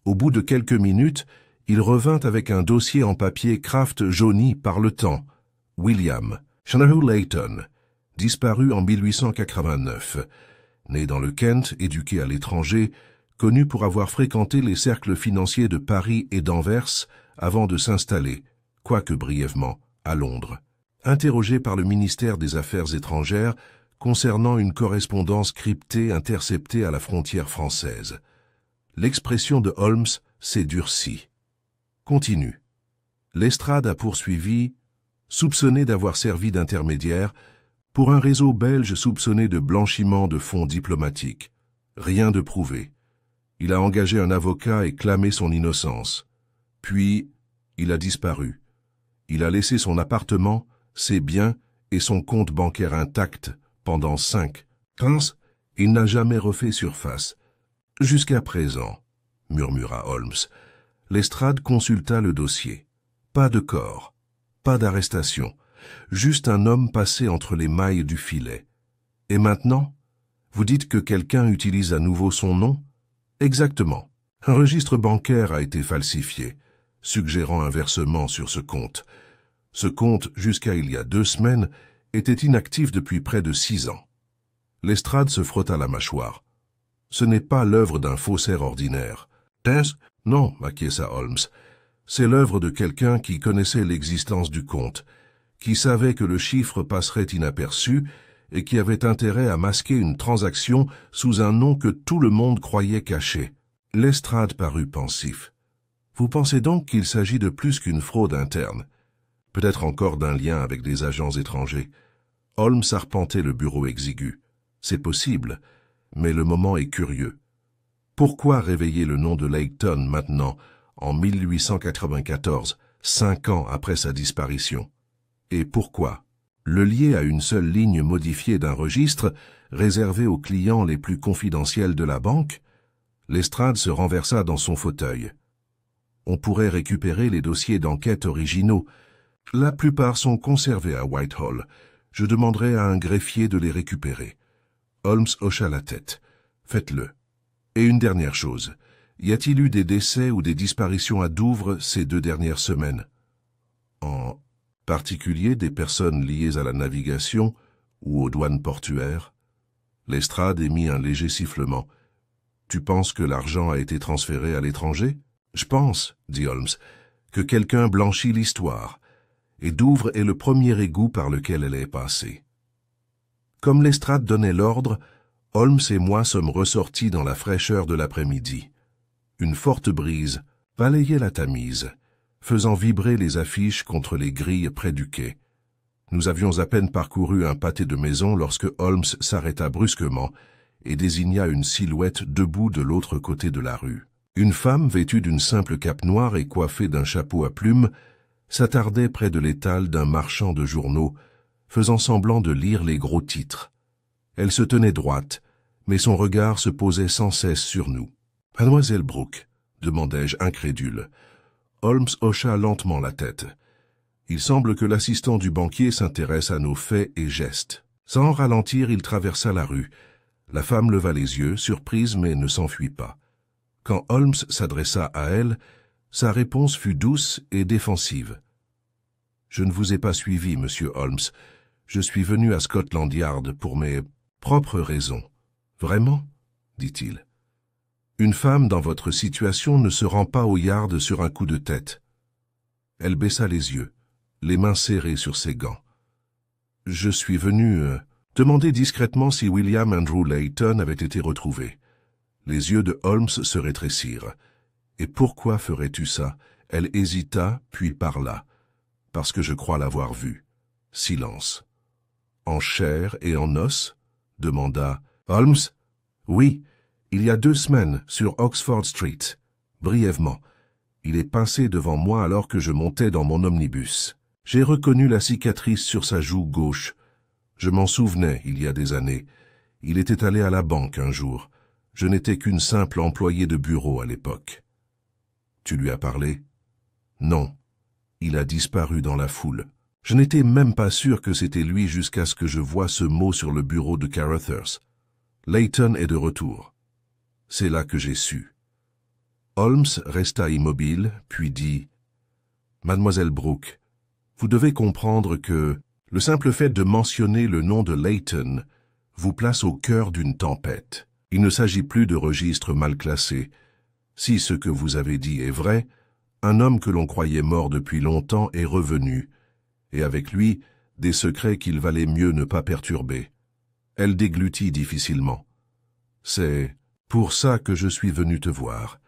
Au bout de quelques minutes, il revint avec un dossier en papier Kraft jauni par le temps. William Shanahu Layton, disparu en 1889, né dans le Kent, éduqué à l'étranger, connu pour avoir fréquenté les cercles financiers de Paris et d'Anvers avant de s'installer, quoique brièvement, à Londres. Interrogé par le ministère des Affaires étrangères concernant une correspondance cryptée interceptée à la frontière française. L'expression de Holmes s'est durcie. Continue. Lestrade a poursuivi, soupçonné d'avoir servi d'intermédiaire pour un réseau belge soupçonné de blanchiment de fonds diplomatiques. Rien de prouvé. Il a engagé un avocat et clamé son innocence. Puis, il a disparu. Il a laissé son appartement, ses biens et son compte bancaire intact pendant 15 il n'a jamais refait surface. Jusqu'à présent, murmura Holmes. Lestrade consulta le dossier. Pas de corps, pas d'arrestation, juste un homme passé entre les mailles du filet. Et maintenant, vous dites que quelqu'un utilise à nouveau son nom? Exactement. Un registre bancaire a été falsifié, suggérant un versement sur ce compte. Ce compte, jusqu'à il y a 2 semaines, était inactif depuis près de 6 ans. Lestrade se frotta la mâchoire. Ce n'est pas l'œuvre d'un faussaire ordinaire. Non, acquiesça Holmes. C'est l'œuvre de quelqu'un qui connaissait l'existence du compte, qui savait que le chiffre passerait inaperçu et qui avait intérêt à masquer une transaction sous un nom que tout le monde croyait caché. Lestrade parut pensif. Vous pensez donc qu'il s'agit de plus qu'une fraude interne? Peut-être encore d'un lien avec des agents étrangers. Holmes arpentait le bureau exigu. C'est possible, mais le moment est curieux. Pourquoi réveiller le nom de Layton maintenant, en 1894, 5 ans après sa disparition? Et pourquoi le lier à une seule ligne modifiée d'un registre réservé aux clients les plus confidentiels de la banque? Lestrade se renversa dans son fauteuil. On pourrait récupérer les dossiers d'enquête originaux. La plupart sont conservés à Whitehall. Je demanderai à un greffier de les récupérer. Holmes hocha la tête. Faites-le. Et une dernière chose. Y a-t-il eu des décès ou des disparitions à Douvres ces 2 dernières semaines? En particulier des personnes liées à la navigation ou aux douanes portuaires? Lestrade émit un léger sifflement. Tu penses que l'argent a été transféré à l'étranger? Je pense, dit Holmes, que quelqu'un blanchit l'histoire, et Douvres est le premier égout par lequel elle est passée. Comme Lestrade donnait l'ordre, Holmes et moi sommes ressortis dans la fraîcheur de l'après-midi. Une forte brise balayait la Tamise, faisant vibrer les affiches contre les grilles près du quai. Nous avions à peine parcouru un pâté de maison lorsque Holmes s'arrêta brusquement et désigna une silhouette debout de l'autre côté de la rue. Une femme vêtue d'une simple cape noire et coiffée d'un chapeau à plumes s'attardait près de l'étal d'un marchand de journaux, faisant semblant de lire les gros titres. Elle se tenait droite, mais son regard se posait sans cesse sur nous. « Mademoiselle Brooke ?» demandai-je incrédule. Holmes hocha lentement la tête. Il semble que l'assistant du banquier s'intéresse à nos faits et gestes. Sans ralentir, il traversa la rue. La femme leva les yeux, surprise mais ne s'enfuit pas. Quand Holmes s'adressa à elle, sa réponse fut douce et défensive. « Je ne vous ai pas suivi, monsieur Holmes. Je suis venu à Scotland Yard pour mes propres raisons. »« Vraiment ?» dit-il. « Une femme dans votre situation ne se rend pas au Yard sur un coup de tête. » Elle baissa les yeux, les mains serrées sur ses gants. « Je suis venu demander discrètement si William Andrew Layton avait été retrouvé. » Les yeux de Holmes se rétrécirent. « Et pourquoi ferais-tu ça ?» Elle hésita, puis parla. « Parce que je crois l'avoir vu. » Silence. « En chair et en os ?» demanda Holmes. « Oui, il y a 2 semaines, sur Oxford Street. Brièvement. Il est pincé devant moi alors que je montais dans mon omnibus. J'ai reconnu la cicatrice sur sa joue gauche. Je m'en souvenais il y a des années. Il était allé à la banque un jour. Je n'étais qu'une simple employée de bureau à l'époque. »« Tu lui as parlé ?»« Non. Il a disparu dans la foule. Je n'étais même pas sûr que c'était lui jusqu'à ce que je voie ce mot sur le bureau de Carruthers. Layton est de retour. C'est là que j'ai su. » Holmes resta immobile, puis dit « Mademoiselle Brooke, vous devez comprendre que le simple fait de mentionner le nom de Layton vous place au cœur d'une tempête. Il ne s'agit plus de registres mal classés. Si ce que vous avez dit est vrai, un homme que l'on croyait mort depuis longtemps est revenu, et avec lui, des secrets qu'il valait mieux ne pas perturber. » Elle déglutit difficilement. « C'est pour ça que je suis venu te voir.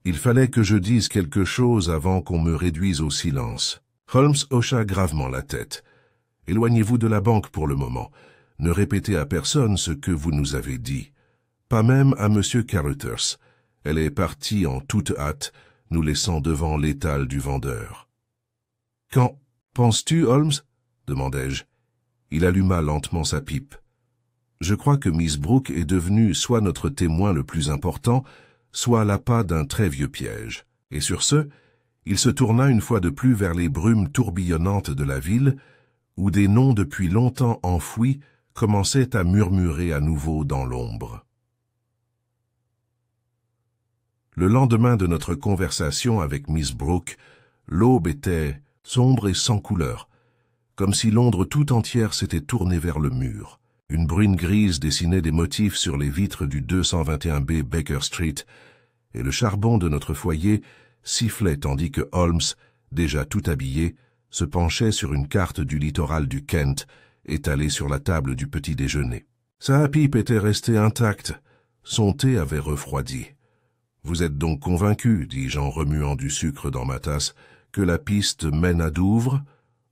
Il fallait que je dise quelque chose avant qu'on me réduise au silence. » Holmes hocha gravement la tête. « Éloignez-vous de la banque pour le moment. Ne répétez à personne ce que vous nous avez dit. Pas même à M. Carruthers. Elle est partie en toute hâte, nous laissant devant l'étal du vendeur. »« Qu'en penses-tu, Holmes ?» demandai-je. Il alluma lentement sa pipe. « Je crois que Miss Brooke est devenue soit notre témoin le plus important, soit l'appât d'un très vieux piège. » Et sur ce, il se tourna une fois de plus vers les brumes tourbillonnantes de la ville, où des noms depuis longtemps enfouis commençaient à murmurer à nouveau dans l'ombre. Le lendemain de notre conversation avec Miss Brooke, l'aube était sombre et sans couleur, comme si Londres tout entière s'était tournée vers le mur. Une bruine grise dessinait des motifs sur les vitres du 221B Baker Street, et le charbon de notre foyer sifflait tandis que Holmes, déjà tout habillé, se penchait sur une carte du littoral du Kent, étalée sur la table du petit déjeuner. Sa pipe était restée intacte, son thé avait refroidi. « Vous êtes donc convaincu, dis-je en remuant du sucre dans ma tasse, que la piste mène à Douvres ?»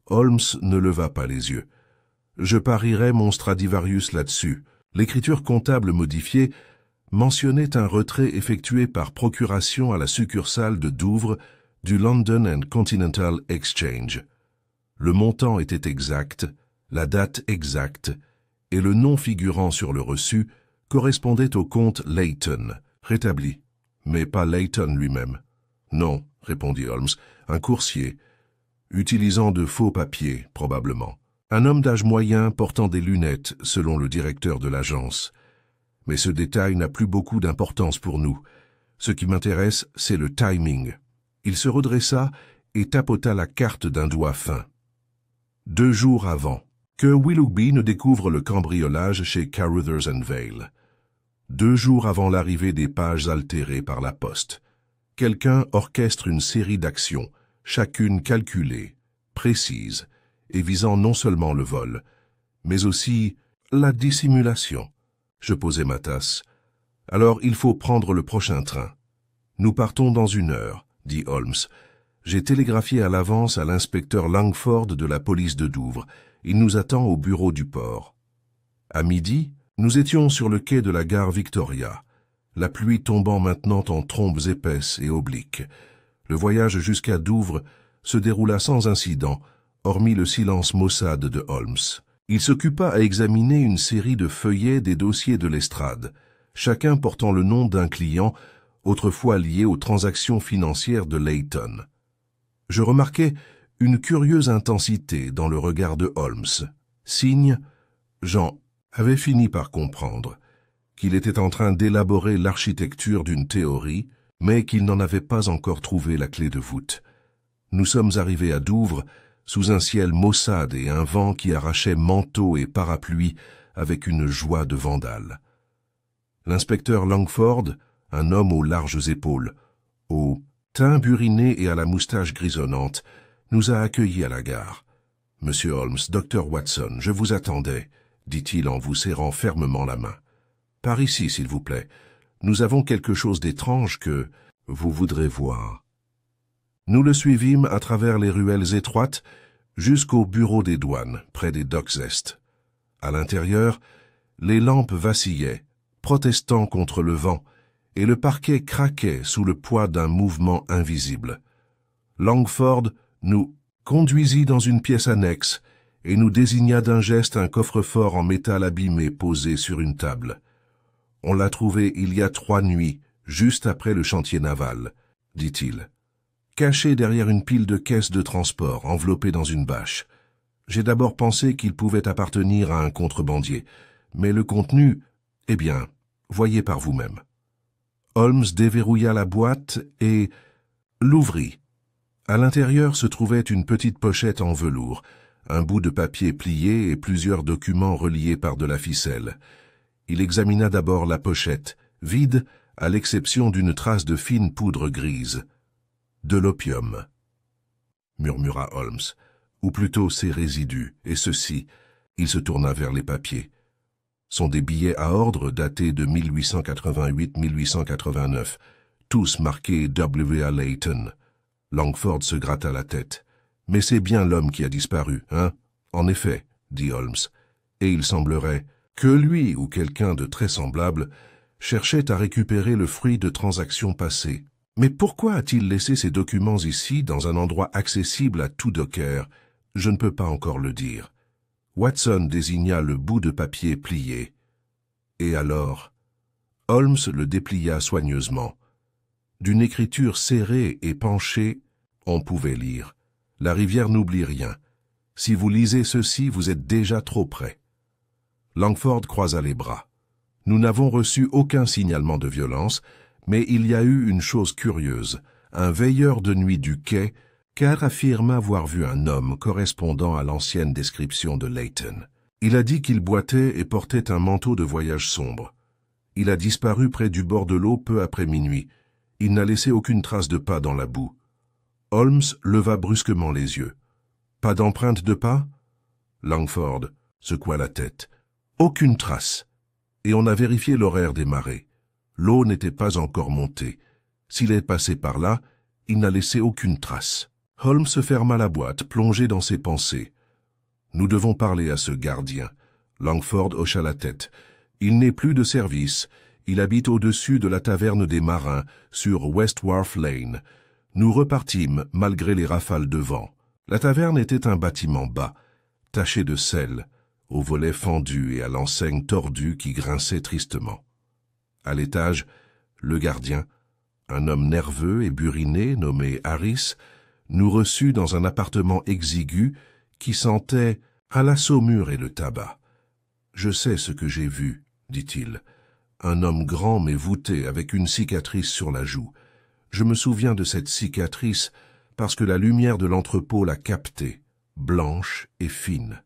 Holmes ne leva pas les yeux. « Je parierais mon Stradivarius là-dessus. L'écriture comptable modifiée mentionnait un retrait effectué par procuration à la succursale de Douvres du London and Continental Exchange. Le montant était exact, la date exacte, et le nom figurant sur le reçu correspondait au comte Layton, rétabli, mais pas Layton lui-même. Non, répondit Holmes, un coursier, utilisant de faux papiers, probablement. Un homme d'âge moyen portant des lunettes, selon le directeur de l'agence. Mais ce détail n'a plus beaucoup d'importance pour nous. Ce qui m'intéresse, c'est le timing. Il se redressa et tapota la carte d'un doigt fin. 2 jours avant, que Willoughby ne découvre le cambriolage chez Carruthers & Vale. 2 jours avant l'arrivée des pages altérées par la poste. Quelqu'un orchestre une série d'actions, chacune calculée, précise, et visant non seulement le vol, mais aussi la dissimulation. Je posai ma tasse. Alors il faut prendre le prochain train. Nous partons dans 1 heure, dit Holmes. J'ai télégraphié à l'avance à l'inspecteur Langford de la police de Douvres. Il nous attend au bureau du port. À midi, nous étions sur le quai de la gare Victoria, la pluie tombant maintenant en trombes épaisses et obliques. Le voyage jusqu'à Douvres se déroula sans incident, hormis le silence maussade de Holmes. Il s'occupa à examiner une série de feuillets des dossiers de l'estrade, chacun portant le nom d'un client autrefois lié aux transactions financières de Layton. Je remarquai une curieuse intensité dans le regard de Holmes. Signe, Jean avait fini par comprendre qu'il était en train d'élaborer l'architecture d'une théorie, mais qu'il n'en avait pas encore trouvé la clé de voûte. Nous sommes arrivés à Douvres sous un ciel maussade et un vent qui arrachait manteau et parapluie avec une joie de vandale. L'inspecteur Langford, un homme aux larges épaules, au teint buriné et à la moustache grisonnante, nous a accueillis à la gare. « Monsieur Holmes, Dr. Watson, je vous attendais, » dit-il en vous serrant fermement la main. « Par ici, s'il vous plaît. Nous avons quelque chose d'étrange que vous voudrez voir. » Nous le suivîmes à travers les ruelles étroites jusqu'au bureau des douanes, près des docks Est. À l'intérieur, les lampes vacillaient, protestant contre le vent, et le parquet craquait sous le poids d'un mouvement invisible. Langford nous conduisit dans une pièce annexe et nous désigna d'un geste un coffre-fort en métal abîmé posé sur une table. « On l'a trouvé il y a 3 nuits, juste après le chantier naval, » dit-il. Caché derrière une pile de caisses de transport enveloppées dans une bâche. J'ai d'abord pensé qu'il pouvait appartenir à un contrebandier, mais le contenu, eh bien, voyez par vous-même. Holmes déverrouilla la boîte et l'ouvrit. À l'intérieur se trouvait une petite pochette en velours, un bout de papier plié et plusieurs documents reliés par de la ficelle. Il examina d'abord la pochette, vide à l'exception d'une trace de fine poudre grise. « De l'opium, » murmura Holmes, ou plutôt ses résidus, et ceux-ci. Il se tourna vers les papiers. Sont des billets à ordre datés de 1888-1889, tous marqués W.A. Layton. Langford se gratta la tête. « Mais c'est bien l'homme qui a disparu, hein ?»« En effet, » dit Holmes, « et il semblerait que lui ou quelqu'un de très semblable cherchait à récupérer le fruit de transactions passées. Mais pourquoi a-t-il laissé ces documents ici, dans un endroit accessible à tout docker? Je ne peux pas encore le dire. » Watson désigna le bout de papier plié. Et alors, Holmes le déplia soigneusement. D'une écriture serrée et penchée, on pouvait lire. « La rivière n'oublie rien. Si vous lisez ceci, vous êtes déjà trop près. » Langford croisa les bras. « Nous n'avons reçu aucun signalement de violence, mais il y a eu une chose curieuse. Un veilleur de nuit du quai affirma avoir vu un homme correspondant à l'ancienne description de Layton. Il a dit qu'il boitait et portait un manteau de voyage sombre. Il a disparu près du bord de l'eau peu après minuit. Il n'a laissé aucune trace de pas dans la boue. » Holmes leva brusquement les yeux. « Pas d'empreinte de pas ?» Langford secoua la tête. « Aucune trace. Et on a vérifié l'horaire des marées. L'eau n'était pas encore montée. S'il est passé par là, il n'a laissé aucune trace. » Holmes ferma la boîte, plongé dans ses pensées. « Nous devons parler à ce gardien. » Langford hocha la tête. « Il n'est plus de service. Il habite au-dessus de la taverne des Marins, sur West Wharf Lane. Nous repartîmes, malgré les rafales de vent. La taverne était un bâtiment bas, taché de sel, aux volets fendus et à l'enseigne tordue qui grinçait tristement. À l'étage, le gardien, un homme nerveux et buriné nommé Harris, nous reçut dans un appartement exigu qui sentait à la saumure et le tabac. « Je sais ce que j'ai vu, » dit-il. Un homme grand mais voûté avec une cicatrice sur la joue. Je me souviens de cette cicatrice parce que la lumière de l'entrepôt l'a captée, blanche et fine.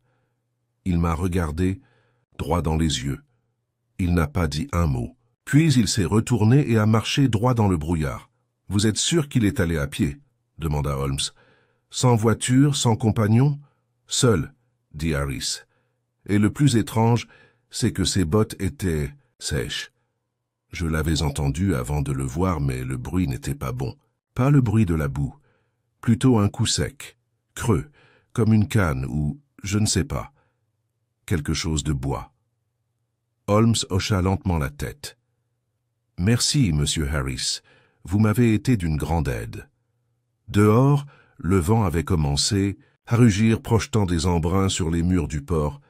Il m'a regardé droit dans les yeux. Il n'a pas dit un mot. Puis il s'est retourné et a marché droit dans le brouillard. « Vous êtes sûr qu'il est allé à pied ?» demanda Holmes. « Sans voiture, sans compagnon ?»« Seul, » dit Harris. Et le plus étrange, c'est que ses bottes étaient sèches. Je l'avais entendu avant de le voir, mais le bruit n'était pas bon. Pas le bruit de la boue, plutôt un coup sec, creux, comme une canne ou, je ne sais pas, quelque chose de bois. Holmes hocha lentement la tête. « Merci, monsieur Harris, vous m'avez été d'une grande aide. » Dehors, le vent avait commencé à rugir, projetant des embruns sur les murs du port.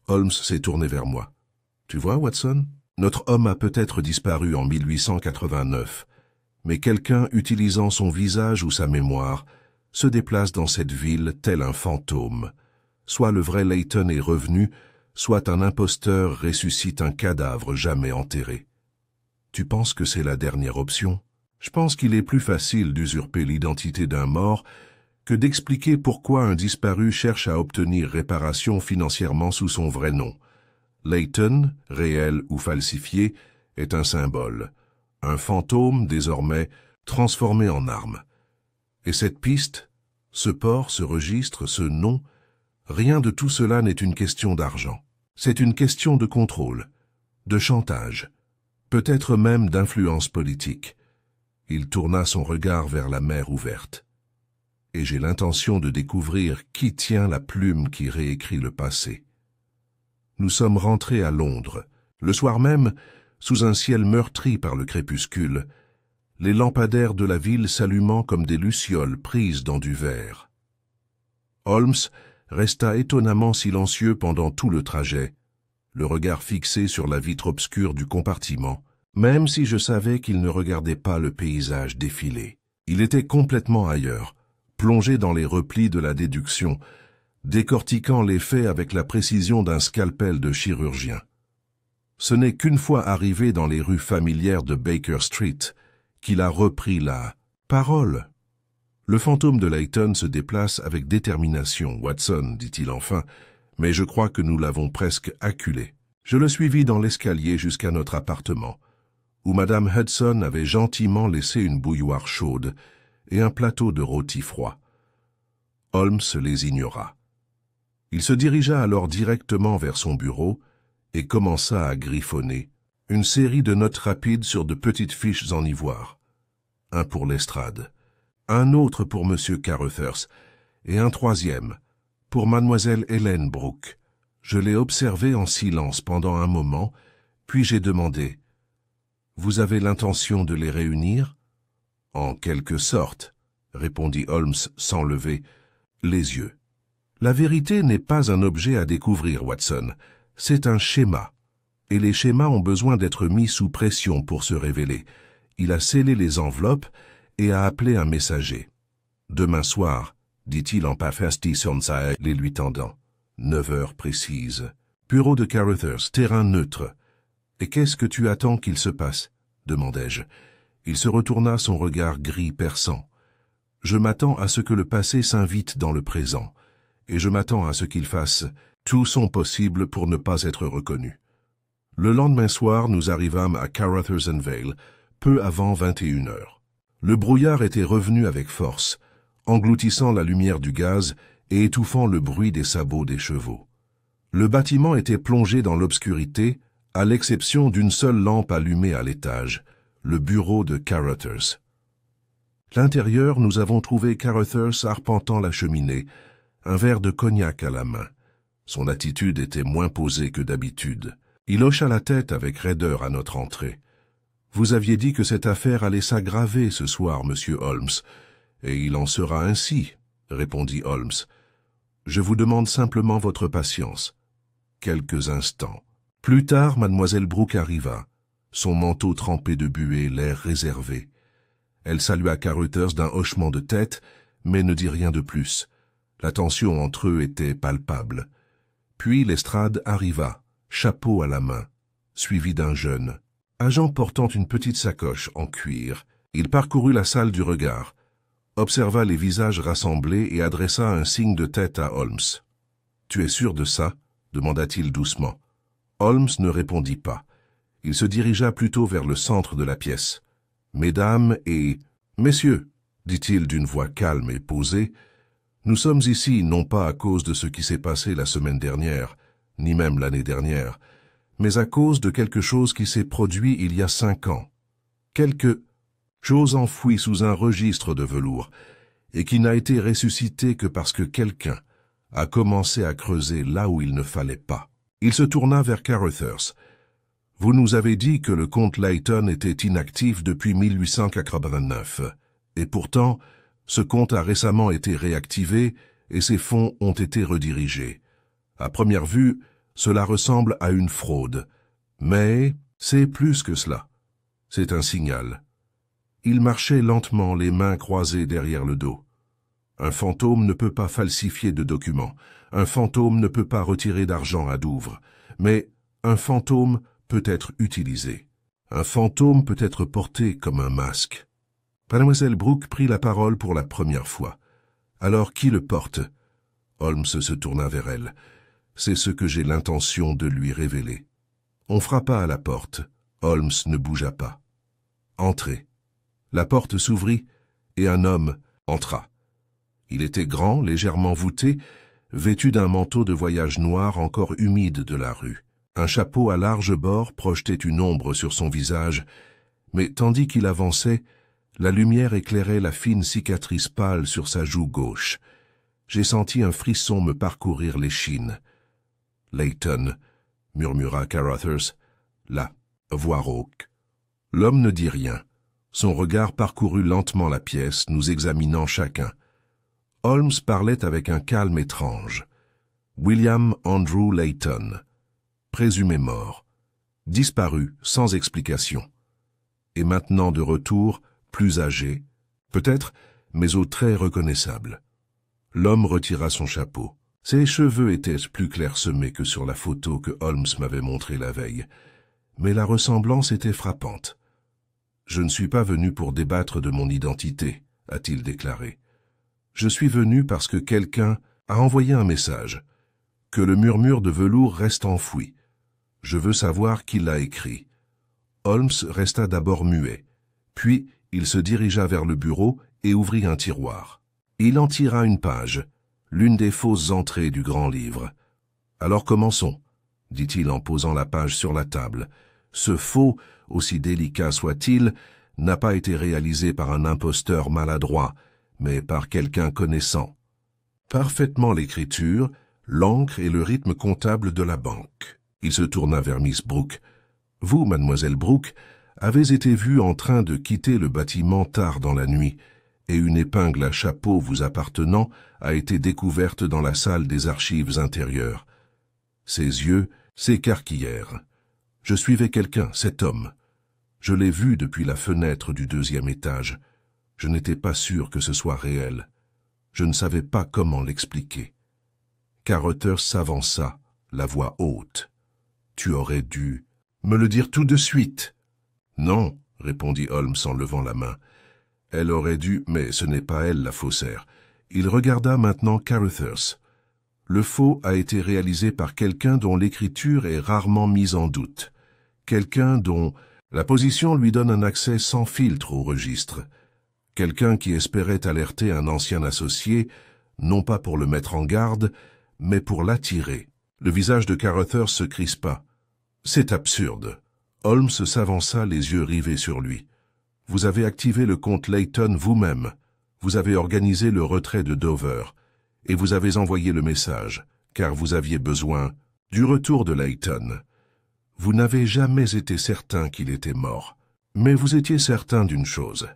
Holmes s'est tourné vers moi. « Tu vois, Watson, notre homme a peut-être disparu en 1889, mais quelqu'un utilisant son visage ou sa mémoire se déplace dans cette ville tel un fantôme. Soit le vrai Layton est revenu, soit un imposteur ressuscite un cadavre jamais enterré. Tu penses que c'est la dernière option? Je pense qu'il est plus facile d'usurper l'identité d'un mort que d'expliquer pourquoi un disparu cherche à obtenir réparation financièrement sous son vrai nom. Layton, réel ou falsifié, est un symbole, un fantôme désormais transformé en arme. Et cette piste, ce port, ce registre, ce nom, rien de tout cela n'est une question d'argent. C'est une question de contrôle, de chantage, peut-être même d'influence politique. Il tourna son regard vers la mer ouverte. Et j'ai l'intention de découvrir qui tient la plume qui réécrit le passé. Nous sommes rentrés à Londres. Le soir même, sous un ciel meurtri par le crépuscule, les lampadaires de la ville s'allumant comme des lucioles prises dans du verre. Holmes resta étonnamment silencieux pendant tout le trajet, le regard fixé sur la vitre obscure du compartiment, même si je savais qu'il ne regardait pas le paysage défiler. Il était complètement ailleurs, plongé dans les replis de la déduction, décortiquant les faits avec la précision d'un scalpel de chirurgien. Ce n'est qu'une fois arrivé dans les rues familières de Baker Street qu'il a repris la parole. Le fantôme de Layton se déplace avec détermination, Watson, dit-il enfin, mais je crois que nous l'avons presque acculé. Je le suivis dans l'escalier jusqu'à notre appartement, où Madame Hudson avait gentiment laissé une bouilloire chaude et un plateau de rôti froid. Holmes les ignora. Il se dirigea alors directement vers son bureau et commença à griffonner une série de notes rapides sur de petites fiches en ivoire. Un pour l'estrade, un autre pour M. Carruthers et un troisième pour Mademoiselle Hélène Brooke. Je l'ai observé en silence pendant un moment, puis j'ai demandé « Vous avez l'intention de les réunir ?»« En quelque sorte, » répondit Holmes sans lever les yeux. « La vérité n'est pas un objet à découvrir, Watson. C'est un schéma. Et les schémas ont besoin d'être mis sous pression pour se révéler. Il a scellé les enveloppes et a appelé un messager. « Demain soir, » dit-il en pafastissant les lui tendant. 9 heures précises. Bureau de Carruthers, terrain neutre. « Et qu'est-ce que tu attends qu'il se passe ?» demandai-je. Il se retourna, son regard gris perçant. « Je m'attends à ce que le passé s'invite dans le présent, et je m'attends à ce qu'il fasse tout son possible pour ne pas être reconnu. » Le lendemain soir, nous arrivâmes à Carruthers and Vale, peu avant 21 heures. Le brouillard était revenu avec force, engloutissant la lumière du gaz et étouffant le bruit des sabots des chevaux. Le bâtiment était plongé dans l'obscurité, à l'exception d'une seule lampe allumée à l'étage, le bureau de Carruthers. L'intérieur, nous avons trouvé Carruthers arpentant la cheminée, un verre de cognac à la main. Son attitude était moins posée que d'habitude. Il hocha la tête avec raideur à notre entrée. Vous aviez dit que cette affaire allait s'aggraver ce soir, monsieur Holmes, et il en sera ainsi, répondit Holmes. Je vous demande simplement votre patience. Quelques instants. Plus tard, mademoiselle Brooke arriva, son manteau trempé de buée, l'air réservé. Elle salua Caruthers d'un hochement de tête, mais ne dit rien de plus. La tension entre eux était palpable. Puis Lestrade arriva, chapeau à la main, suivi d'un jeune. Agent portant une petite sacoche en cuir, il parcourut la salle du regard, observa les visages rassemblés et adressa un signe de tête à Holmes. « Tu es sûr de ça ?» demanda-t-il doucement. Holmes ne répondit pas. Il se dirigea plutôt vers le centre de la pièce. « Mesdames et messieurs, dit-il d'une voix calme et posée, nous sommes ici non pas à cause de ce qui s'est passé la semaine dernière, ni même l'année dernière, mais à cause de quelque chose qui s'est produit il y a 5 ans. Quelque chose enfouie sous un registre de velours, et qui n'a été ressuscité que parce que quelqu'un a commencé à creuser là où il ne fallait pas. » Il se tourna vers Caruthers. « Vous nous avez dit que le comte Layton était inactif depuis 1889, et pourtant, ce compte a récemment été réactivé et ses fonds ont été redirigés. À première vue, cela ressemble à une fraude, mais c'est plus que cela. C'est un signal. » Il marchait lentement, les mains croisées derrière le dos. Un fantôme ne peut pas falsifier de documents, un fantôme ne peut pas retirer d'argent à Douvres, mais un fantôme peut être utilisé. Un fantôme peut être porté comme un masque. Mademoiselle Brooke prit la parole pour la première fois. « Alors qui le porte ?» Holmes se tourna vers elle. « C'est ce que j'ai l'intention de lui révéler. » On frappa à la porte. Holmes ne bougea pas. « Entrez. » La porte s'ouvrit et un homme entra. Il était grand, légèrement voûté, vêtu d'un manteau de voyage noir encore humide de la rue. Un chapeau à large bord projetait une ombre sur son visage, mais tandis qu'il avançait, la lumière éclairait la fine cicatrice pâle sur sa joue gauche. J'ai senti un frisson me parcourir l'échine. « Layton », murmura Caruthers, « là, voix rauque. » L'homme ne dit rien. Son regard parcourut lentement la pièce, nous examinant chacun. Holmes parlait avec un calme étrange. William Andrew Layton, présumé mort, disparu sans explication. Et maintenant de retour, plus âgé, peut-être, mais aux traits reconnaissables. L'homme retira son chapeau. Ses cheveux étaient plus clairsemés que sur la photo que Holmes m'avait montrée la veille, mais la ressemblance était frappante. « Je ne suis pas venu pour débattre de mon identité, » a-t-il déclaré. « Je suis venu parce que quelqu'un a envoyé un message, que le murmure de velours reste enfoui. Je veux savoir qui l'a écrit. » Holmes resta d'abord muet, puis il se dirigea vers le bureau et ouvrit un tiroir. Il en tira une page, l'une des fausses entrées du grand livre. « Alors commençons, » dit-il en posant la page sur la table. « Ce faux, aussi délicat soit-il, n'a pas été réalisé par un imposteur maladroit, mais par quelqu'un connaissant. Parfaitement l'écriture, l'encre et le rythme comptable de la banque. » Il se tourna vers Miss Brooke. « Vous, mademoiselle Brooke, avez été vue en train de quitter le bâtiment tard dans la nuit, et une épingle à chapeau vous appartenant a été découverte dans la salle des archives intérieures. Ses yeux s'écarquillèrent. Je suivais quelqu'un, cet homme. Je l'ai vu depuis la fenêtre du 2e étage. Je n'étais pas sûr que ce soit réel. Je ne savais pas comment l'expliquer. » Caruthers s'avança, la voix haute. « Tu aurais dû me le dire tout de suite. »« Non, » répondit Holmes en levant la main. « Elle aurait dû, mais ce n'est pas elle la faussaire. » Il regarda maintenant Caruthers. Le faux a été réalisé par quelqu'un dont l'écriture est rarement mise en doute. Quelqu'un dont la position lui donne un accès sans filtre au registre. Quelqu'un qui espérait alerter un ancien associé, non pas pour le mettre en garde, mais pour l'attirer. Le visage de Caruthers se crispa. « C'est absurde. » Holmes s'avança, les yeux rivés sur lui. « Vous avez activé le compte Layton vous-même. Vous avez organisé le retrait de Dover. Et vous avez envoyé le message, car vous aviez besoin du retour de Layton. Vous n'avez jamais été certain qu'il était mort. Mais vous étiez certain d'une chose.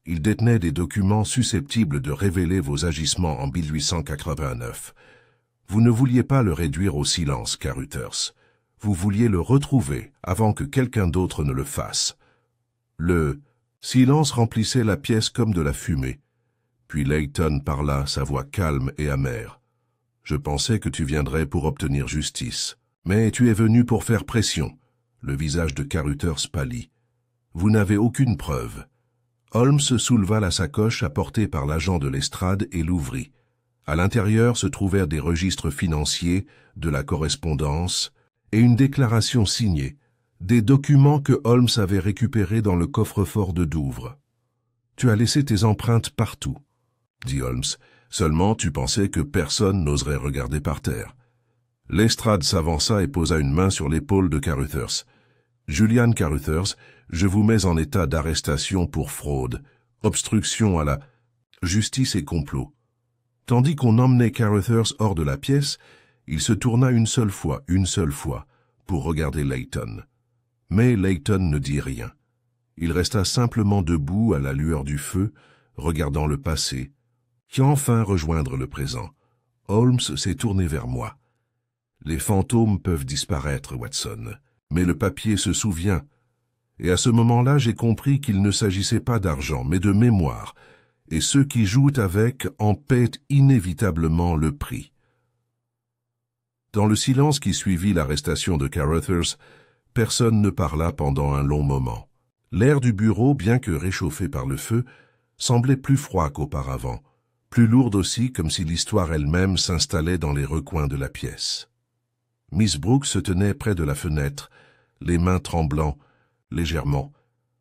Il détenait des documents susceptibles de révéler vos agissements en 1889. Vous ne vouliez pas le réduire au silence, Caruthers. Vous vouliez le retrouver avant que quelqu'un d'autre ne le fasse. Le silence remplissait la pièce comme de la fumée. Puis Layton parla, sa voix calme et amère. « Je pensais que tu viendrais pour obtenir justice. Mais tu es venu pour faire pression. » Le visage de Caruthers pâlit. « Vous n'avez aucune preuve. » Holmes souleva la sacoche apportée par l'agent de l'estrade et l'ouvrit. À l'intérieur se trouvèrent des registres financiers, de la correspondance et une déclaration signée, des documents que Holmes avait récupérés dans le coffre-fort de Douvres. « Tu as laissé tes empreintes partout, » dit Holmes. « Seulement tu pensais que personne n'oserait regarder par terre. » Lestrade s'avança et posa une main sur l'épaule de Caruthers. « Julian Caruthers, je vous mets en état d'arrestation pour fraude, obstruction à la justice et complot. » Tandis qu'on emmenait Caruthers hors de la pièce, il se tourna une seule fois, pour regarder Layton. Mais Layton ne dit rien. Il resta simplement debout à la lueur du feu, regardant le passé, qui enfin rejoindre le présent. Holmes s'est tourné vers moi. « Les fantômes peuvent disparaître, Watson, mais le papier se souvient. Et à ce moment-là, j'ai compris qu'il ne s'agissait pas d'argent, mais de mémoire, et ceux qui jouent avec en paient inévitablement le prix. » Dans le silence qui suivit l'arrestation de Caruthers, personne ne parla pendant un long moment. L'air du bureau, bien que réchauffé par le feu, semblait plus froid qu'auparavant, plus lourde aussi, comme si l'histoire elle-même s'installait dans les recoins de la pièce. Miss Brooks se tenait près de la fenêtre, les mains tremblant, légèrement,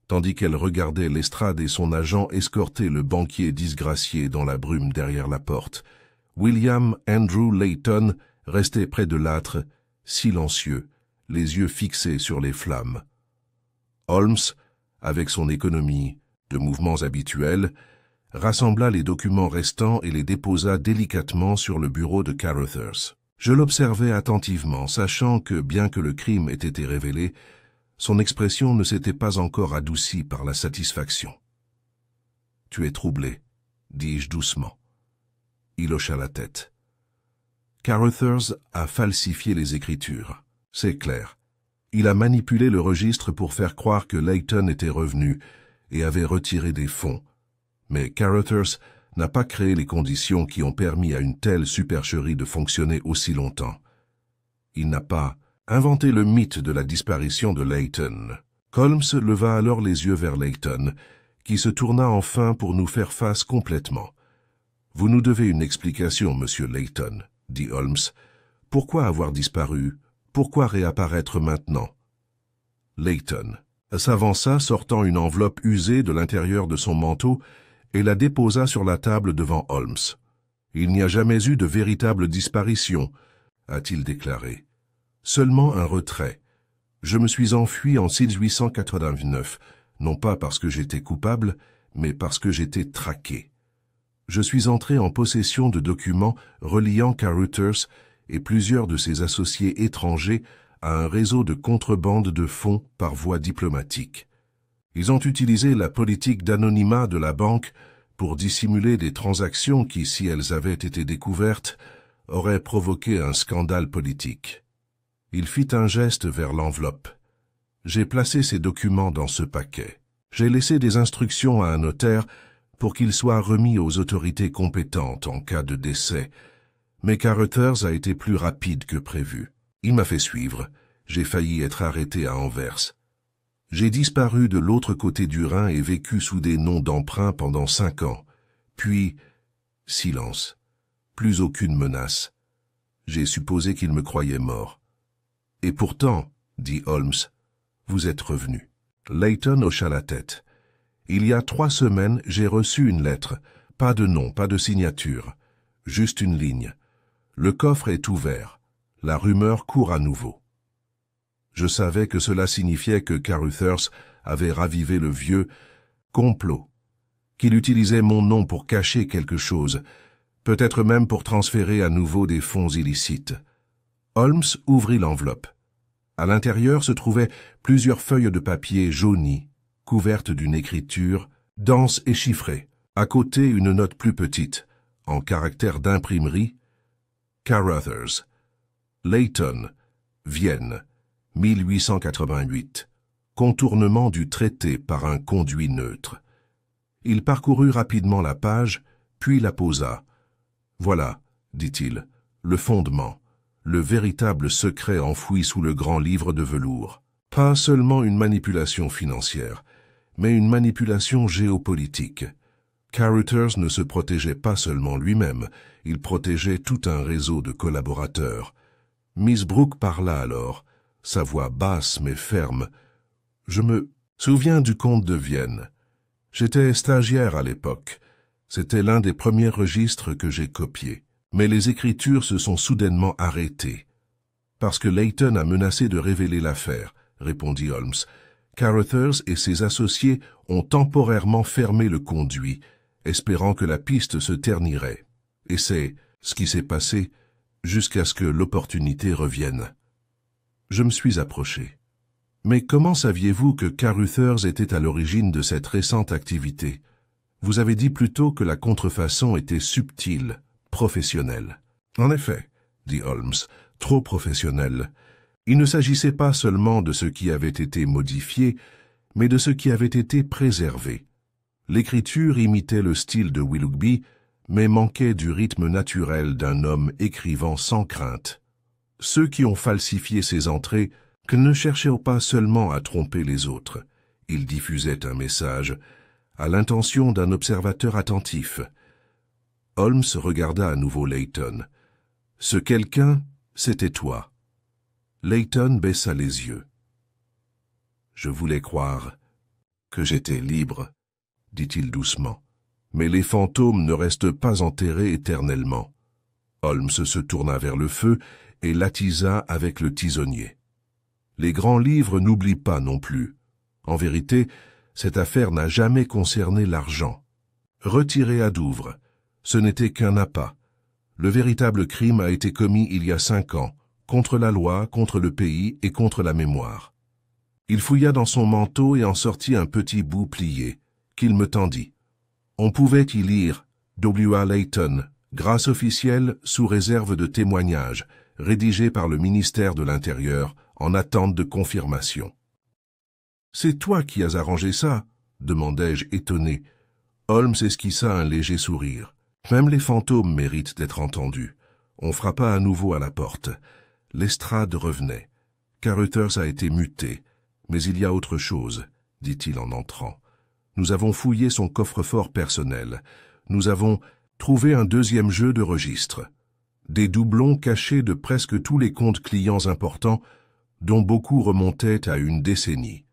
tandis qu'elle regardait Lestrade et son agent escorter le banquier disgracié dans la brume derrière la porte. William Andrew Layton restait près de l'âtre, silencieux, les yeux fixés sur les flammes. Holmes, avec son économie de mouvements habituels, rassembla les documents restants et les déposa délicatement sur le bureau de Caruthers. Je l'observais attentivement, sachant que, bien que le crime ait été révélé, son expression ne s'était pas encore adoucie par la satisfaction. « Tu es troublé, » dis-je doucement. Il hocha la tête. Caruthers a falsifié les écritures, c'est clair. Il a manipulé le registre pour faire croire que Layton était revenu et avait retiré des fonds. Mais Caruthers n'a pas créé les conditions qui ont permis à une telle supercherie de fonctionner aussi longtemps. Il n'a pas inventé le mythe de la disparition de Layton. Holmes leva alors les yeux vers Layton, qui se tourna enfin pour nous faire face complètement. « Vous nous devez une explication, monsieur Layton, » dit Holmes. « Pourquoi avoir disparu? Pourquoi réapparaître maintenant ?» Layton s'avança, sortant une enveloppe usée de l'intérieur de son manteau, et la déposa sur la table devant Holmes. « Il n'y a jamais eu de véritable disparition, » a-t-il déclaré. « Seulement un retrait. Je me suis enfui en 1889, non pas parce que j'étais coupable, mais parce que j'étais traqué. Je suis entré en possession de documents reliant Caruthers et plusieurs de ses associés étrangers à un réseau de contrebande de fonds par voie diplomatique. Ils ont utilisé la politique d'anonymat de la banque pour dissimuler des transactions qui, si elles avaient été découvertes, auraient provoqué un scandale politique. » Il fit un geste vers l'enveloppe. « J'ai placé ces documents dans ce paquet. J'ai laissé des instructions à un notaire pour qu'il soit remis aux autorités compétentes en cas de décès, mais Caruthers a été plus rapide que prévu. Il m'a fait suivre. J'ai failli être arrêté à Anvers. J'ai disparu de l'autre côté du Rhin et vécu sous des noms d'emprunt pendant 5 ans. Puis, silence. Plus aucune menace. J'ai supposé qu'il me croyait mort. Et pourtant, dit Holmes, vous êtes revenu. Layton hocha la tête. Il y a 3 semaines, j'ai reçu une lettre. Pas de nom, pas de signature. Juste une ligne. Le coffre est ouvert. La rumeur court à nouveau. Je savais que cela signifiait que Caruthers avait ravivé le vieux complot, qu'il utilisait mon nom pour cacher quelque chose, peut-être même pour transférer à nouveau des fonds illicites. Holmes ouvrit l'enveloppe. À l'intérieur se trouvaient plusieurs feuilles de papier jaunies, couverte d'une écriture dense et chiffrée. À côté, une note plus petite, en caractères d'imprimerie, Caruthers, Layton, Vienne, 1888. Contournement du traité par un conduit neutre. Il parcourut rapidement la page, puis la posa. « Voilà, dit-il, le fondement, le véritable secret enfoui sous le grand livre de velours. Pas seulement une manipulation financière, mais une manipulation géopolitique. Caruthers ne se protégeait pas seulement lui-même, il protégeait tout un réseau de collaborateurs. Miss Brooke parla alors, sa voix basse mais ferme. « Je me souviens du comte de Vienne. J'étais stagiaire à l'époque. C'était l'un des premiers registres que j'ai copiés. Mais les écritures se sont soudainement arrêtées. Parce que Layton a menacé de révéler l'affaire, répondit Holmes. Caruthers et ses associés ont temporairement fermé le conduit, espérant que la piste se ternirait. Et c'est ce qui s'est passé jusqu'à ce que l'opportunité revienne. Je me suis approché. Mais comment saviez-vous que Caruthers était à l'origine de cette récente activité? Vous avez dit plutôt que la contrefaçon était subtile, professionnelle. En effet, dit Holmes, trop professionnelle. Il ne s'agissait pas seulement de ce qui avait été modifié, mais de ce qui avait été préservé. L'écriture imitait le style de Willoughby, mais manquait du rythme naturel d'un homme écrivant sans crainte. Ceux qui ont falsifié ces entrées ne cherchaient pas seulement à tromper les autres. Ils diffusaient un message à l'intention d'un observateur attentif. Holmes regarda à nouveau Layton. Ce quelqu'un, c'était toi. Layton baissa les yeux. Je voulais croire que j'étais libre, dit-il doucement. Mais les fantômes ne restent pas enterrés éternellement. Holmes se tourna vers le feu et l'attisa avec le tisonnier. Les grands livres n'oublient pas non plus. En vérité, cette affaire n'a jamais concerné l'argent. Retiré à Douvres, ce n'était qu'un appât. Le véritable crime a été commis il y a 5 ans, contre la loi, contre le pays et contre la mémoire. Il fouilla dans son manteau et en sortit un petit bout plié, qu'il me tendit. On pouvait y lire « W.A. Layton, grâce officielle sous réserve de témoignage, rédigé par le ministère de l'Intérieur, en attente de confirmation. » « C'est toi qui as arrangé ça ?» demandai-je étonné. Holmes esquissa un léger sourire. Même les fantômes méritent d'être entendus. On frappa à nouveau à la porte. Lestrade revenait. Caruthers a été muté. Mais il y a autre chose, dit-il en entrant. Nous avons fouillé son coffre-fort personnel. Nous avons trouvé un deuxième jeu de registre. Des doublons cachés de presque tous les comptes clients importants, dont beaucoup remontaient à une décennie.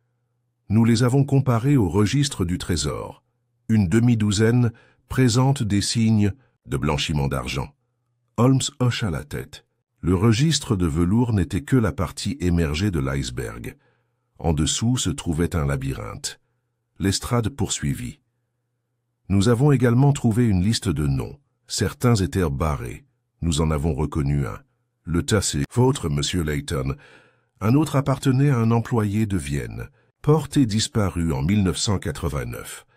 Nous les avons comparés au registre du Trésor. Une demi-douzaine présente des signes de blanchiment d'argent. Holmes hocha la tête. Le registre de velours n'était que la partie émergée de l'iceberg. En dessous se trouvait un labyrinthe. Lestrade poursuivit. Nous avons également trouvé une liste de noms. Certains étaient barrés. Nous en avons reconnu un. Le tassé, vôtre, monsieur Layton. Un autre appartenait à un employé de Vienne. Porté disparu en 1989.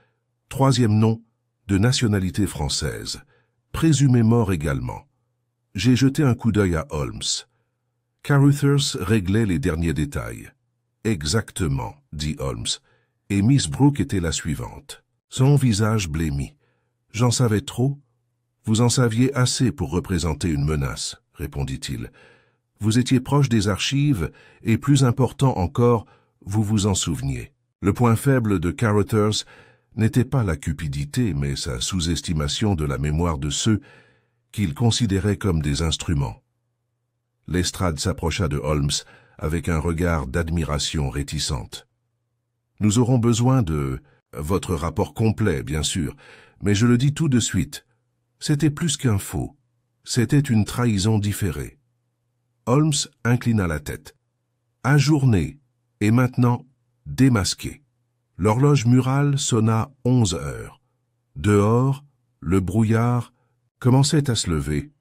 Troisième nom, de nationalité française. Présumé mort également. J'ai jeté un coup d'œil à Holmes. Caruthers réglait les derniers détails. Exactement, dit Holmes, et Miss Brooke était la suivante. Son visage blêmit. J'en savais trop? Vous en saviez assez pour représenter une menace, répondit-il. Vous étiez proche des archives, et plus important encore, vous vous en souveniez. Le point faible de Caruthers n'était pas la cupidité, mais sa sous-estimation de la mémoire de ceux qu'il considérait comme des instruments. Lestrade s'approcha de Holmes avec un regard d'admiration réticente. « Nous aurons besoin de votre rapport complet, bien sûr, mais je le dis tout de suite. C'était plus qu'un faux. C'était une trahison différée. » Holmes inclina la tête. « Ajourné. Et maintenant, démasqué. » L'horloge murale sonna 11 heures. Dehors, le brouillard commençait à se lever,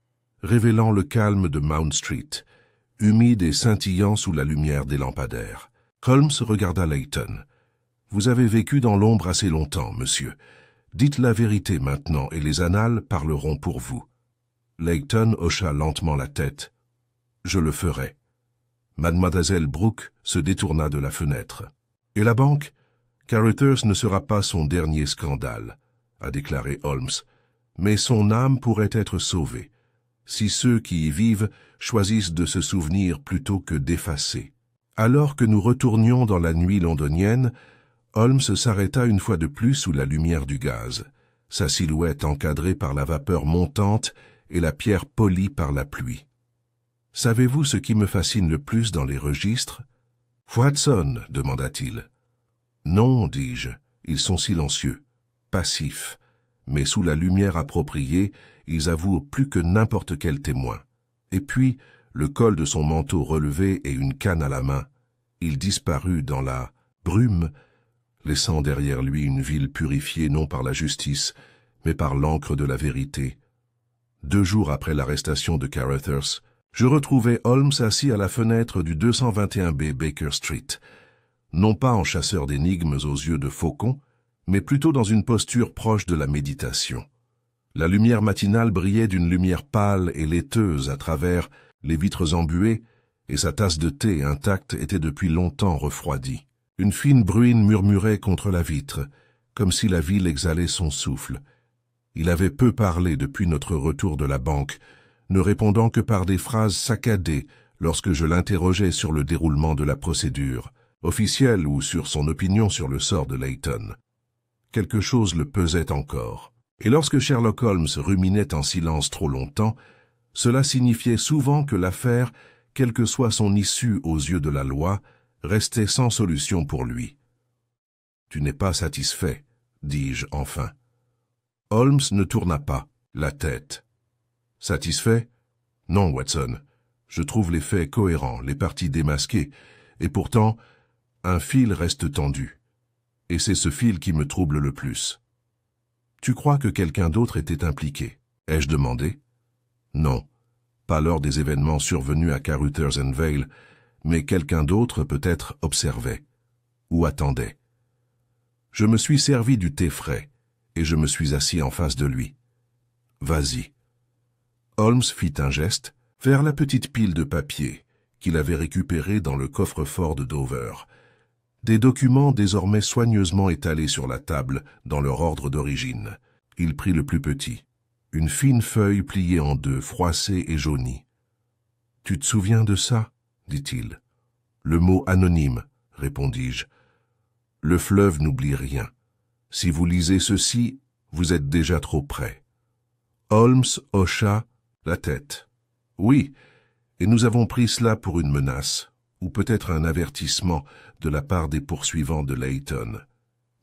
révélant le calme de Mount Street, humide et scintillant sous la lumière des lampadaires. Holmes regarda Layton. Vous avez vécu dans l'ombre assez longtemps, monsieur. Dites la vérité maintenant et les annales parleront pour vous. Layton hocha lentement la tête. Je le ferai. Mademoiselle Brooke se détourna de la fenêtre. Et la banque? Caruthers ne sera pas son dernier scandale, a déclaré Holmes, mais son âme pourrait être sauvée, si ceux qui y vivent choisissent de se souvenir plutôt que d'effacer. Alors que nous retournions dans la nuit londonienne, Holmes s'arrêta une fois de plus sous la lumière du gaz, sa silhouette encadrée par la vapeur montante et la pierre polie par la pluie. « Savez-vous ce qui me fascine le plus dans les registres ?»« Watson, demanda-t-il. »« Non, dis-je, ils sont silencieux, passifs, mais sous la lumière appropriée, ils avouent plus que n'importe quel témoin. Et puis, le col de son manteau relevé et une canne à la main, il disparut dans la brume, laissant derrière lui une ville purifiée non par la justice, mais par l'encre de la vérité. 2 jours après l'arrestation de Caruthers, je retrouvai Holmes assis à la fenêtre du 221B Baker Street, non pas en chasseur d'énigmes aux yeux de faucon, mais plutôt dans une posture proche de la méditation. La lumière matinale brillait d'une lumière pâle et laiteuse à travers les vitres embuées, et sa tasse de thé intacte était depuis longtemps refroidie. Une fine bruine murmurait contre la vitre, comme si la ville exhalait son souffle. Il avait peu parlé depuis notre retour de la banque, ne répondant que par des phrases saccadées lorsque je l'interrogeais sur le déroulement de la procédure, officielle ou sur son opinion sur le sort de Layton. Quelque chose le pesait encore. Et lorsque Sherlock Holmes ruminait en silence trop longtemps, cela signifiait souvent que l'affaire, quelle que soit son issue aux yeux de la loi, restait sans solution pour lui. « Tu n'es pas satisfait, dis-je enfin. Holmes ne tourna pas la tête. « Satisfait? Non, Watson. Je trouve les faits cohérents, les parties démasquées, et pourtant, un fil reste tendu. Et c'est ce fil qui me trouble le plus. »« Tu crois que quelqu'un d'autre était impliqué ?» ai-je demandé. « Non, pas lors des événements survenus à Caruthers and Vale, mais quelqu'un d'autre peut-être observait ou attendait. » Je me suis servi du thé frais, et je me suis assis en face de lui. « Vas-y. » Holmes fit un geste vers la petite pile de papier qu'il avait récupérée dans le coffre-fort de Dover. Des documents désormais soigneusement étalés sur la table dans leur ordre d'origine. Il prit le plus petit, une fine feuille pliée en 2, froissée et jaunie. « Tu te souviens de ça ?» dit-il. « Le mot anonyme, répondis-je. Le fleuve n'oublie rien. Si vous lisez ceci, vous êtes déjà trop près. » Holmes hocha la tête. « Oui, et nous avons pris cela pour une menace, ou peut-être un avertissement de la part des poursuivants de Layton.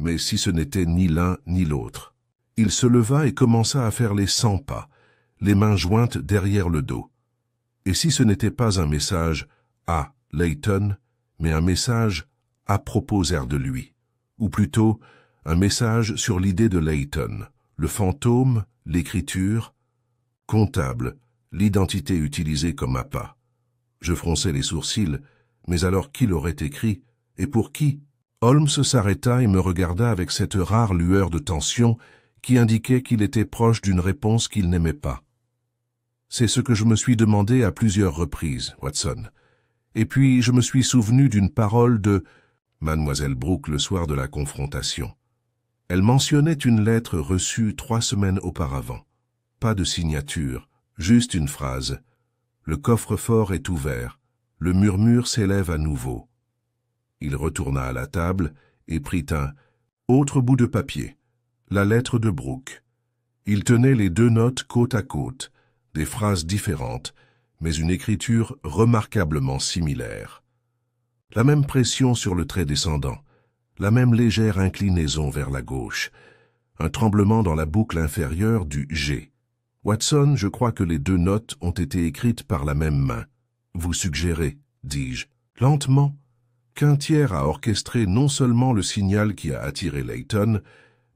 Mais si ce n'était ni l'un ni l'autre. » Il se leva et commença à faire les 100 pas, les mains jointes derrière le dos. Et si ce n'était pas un message à Layton, mais un message à propos de lui, ou plutôt un message sur l'idée de Layton, le fantôme, l'écriture, comptable, l'identité utilisée comme appât. Je fronçai les sourcils, mais alors qui l'aurait écrit, et pour qui? Holmes s'arrêta et me regarda avec cette rare lueur de tension qui indiquait qu'il était proche d'une réponse qu'il n'aimait pas. C'est ce que je me suis demandé à plusieurs reprises, Watson. Et puis je me suis souvenu d'une parole de Mademoiselle Brooke le soir de la confrontation. Elle mentionnait une lettre reçue 3 semaines auparavant. Pas de signature, juste une phrase. Le coffre-fort est ouvert. Le murmure s'élève à nouveau. Il retourna à la table et prit un autre bout de papier, la lettre de Brooke. Il tenait les 2 notes côte à côte, des phrases différentes, mais une écriture remarquablement similaire. La même pression sur le trait descendant, la même légère inclinaison vers la gauche, un tremblement dans la boucle inférieure du G. Watson, je crois que les 2 notes ont été écrites par la même main. Vous suggérez, dis-je, lentement, qu'un tiers a orchestré non seulement le signal qui a attiré Layton,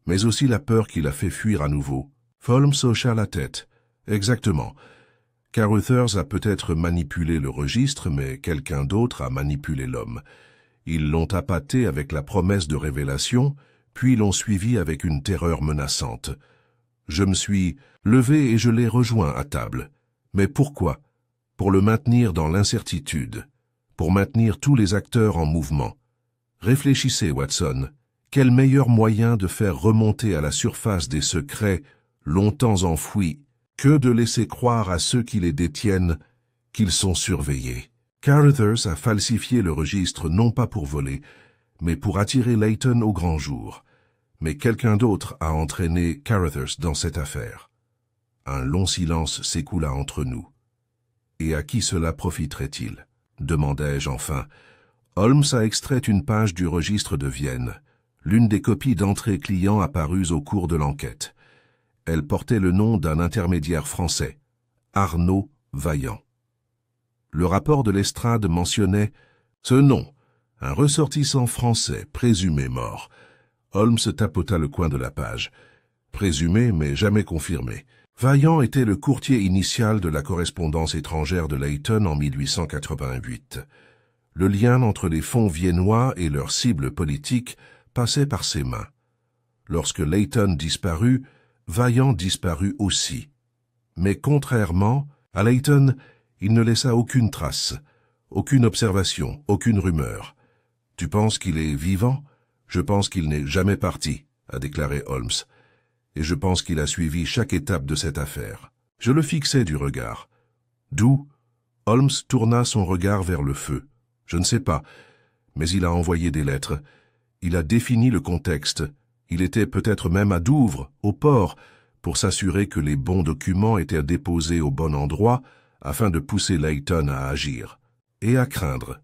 mais aussi la peur qui l'a fait fuir à nouveau. Holmes hocha la tête. Exactement. Caruthers a peut-être manipulé le registre, mais quelqu'un d'autre a manipulé l'homme. Ils l'ont appâté avec la promesse de révélation, puis l'ont suivi avec une terreur menaçante. Je me suis levé et je l'ai rejoint à table. Mais pourquoi? Pour le maintenir dans l'incertitude, pour maintenir tous les acteurs en mouvement. Réfléchissez, Watson. Quel meilleur moyen de faire remonter à la surface des secrets longtemps enfouis que de laisser croire à ceux qui les détiennent qu'ils sont surveillés? Carruthers a falsifié le registre non pas pour voler, mais pour attirer Layton au grand jour. Mais quelqu'un d'autre a entraîné Carruthers dans cette affaire. Un long silence s'écoula entre nous. Et à qui cela profiterait-il? Demandai-je enfin. Holmes a extrait une page du registre de Vienne, l'une des copies d'entrée client apparues au cours de l'enquête. Elle portait le nom d'un intermédiaire français, Arnaud Vaillant. Le rapport de l'Estrade mentionnait ce nom, un ressortissant français présumé mort. Holmes tapota le coin de la page. Présumé, mais jamais confirmé. Vaillant était le courtier initial de la correspondance étrangère de Layton en 1888. Le lien entre les fonds viennois et leurs cibles politiques passait par ses mains. Lorsque Layton disparut, Vaillant disparut aussi. Mais contrairement à Layton, il ne laissa aucune trace, aucune observation, aucune rumeur. « Tu penses qu'il est vivant? Je pense qu'il n'est jamais parti, » a déclaré Holmes. « Et je pense qu'il a suivi chaque étape de cette affaire. » Je le fixai du regard. D'où? Holmes tourna son regard vers le feu. Je ne sais pas, mais il a envoyé des lettres. Il a défini le contexte. Il était peut-être même à Douvres, au port, pour s'assurer que les bons documents étaient déposés au bon endroit, afin de pousser Layton à agir. Et à craindre.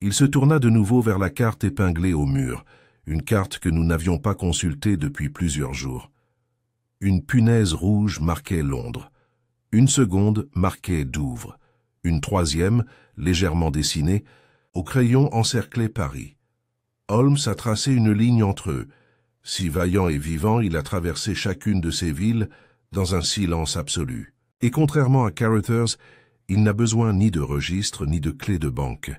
Il se tourna de nouveau vers la carte épinglée au mur, une carte que nous n'avions pas consultée depuis plusieurs jours. Une punaise rouge marquait Londres. Une seconde marquait Douvres. Une troisième, légèrement dessinée, au crayon encerclait Paris. Holmes a tracé une ligne entre eux. Si Vaillant est vivant, il a traversé chacune de ces villes dans un silence absolu. Et contrairement à Carruthers, il n'a besoin ni de registre ni de clé de banque.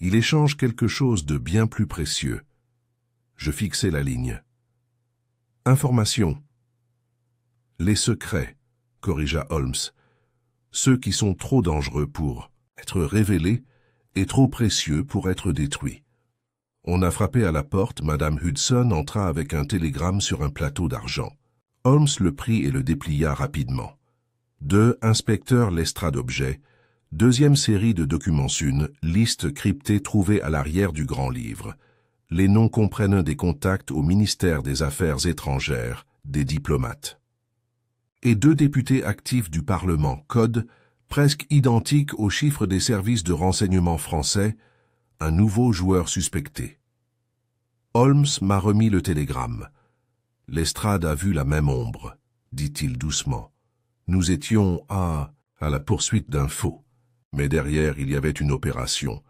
Il échange quelque chose de bien plus précieux. Je fixai la ligne. Information. Les secrets, corrigea Holmes. Ceux qui sont trop dangereux pour être révélés et trop précieux pour être détruits. On a frappé à la porte, Madame Hudson entra avec un télégramme sur un plateau d'argent. Holmes le prit et le déplia rapidement. De Inspecteur Lestrade Objet, deuxième série de documents une, liste cryptée trouvée à l'arrière du grand livre. Les noms comprennent des contacts au ministère des Affaires étrangères, des diplomates. Et 2 députés actifs du Parlement, code, presque identique aux chiffres des services de renseignement français, un nouveau joueur suspecté. Holmes m'a remis le télégramme. Lestrade a vu la même ombre, dit-il doucement. Nous étions à la poursuite d'un faux. Mais derrière, il y avait une opération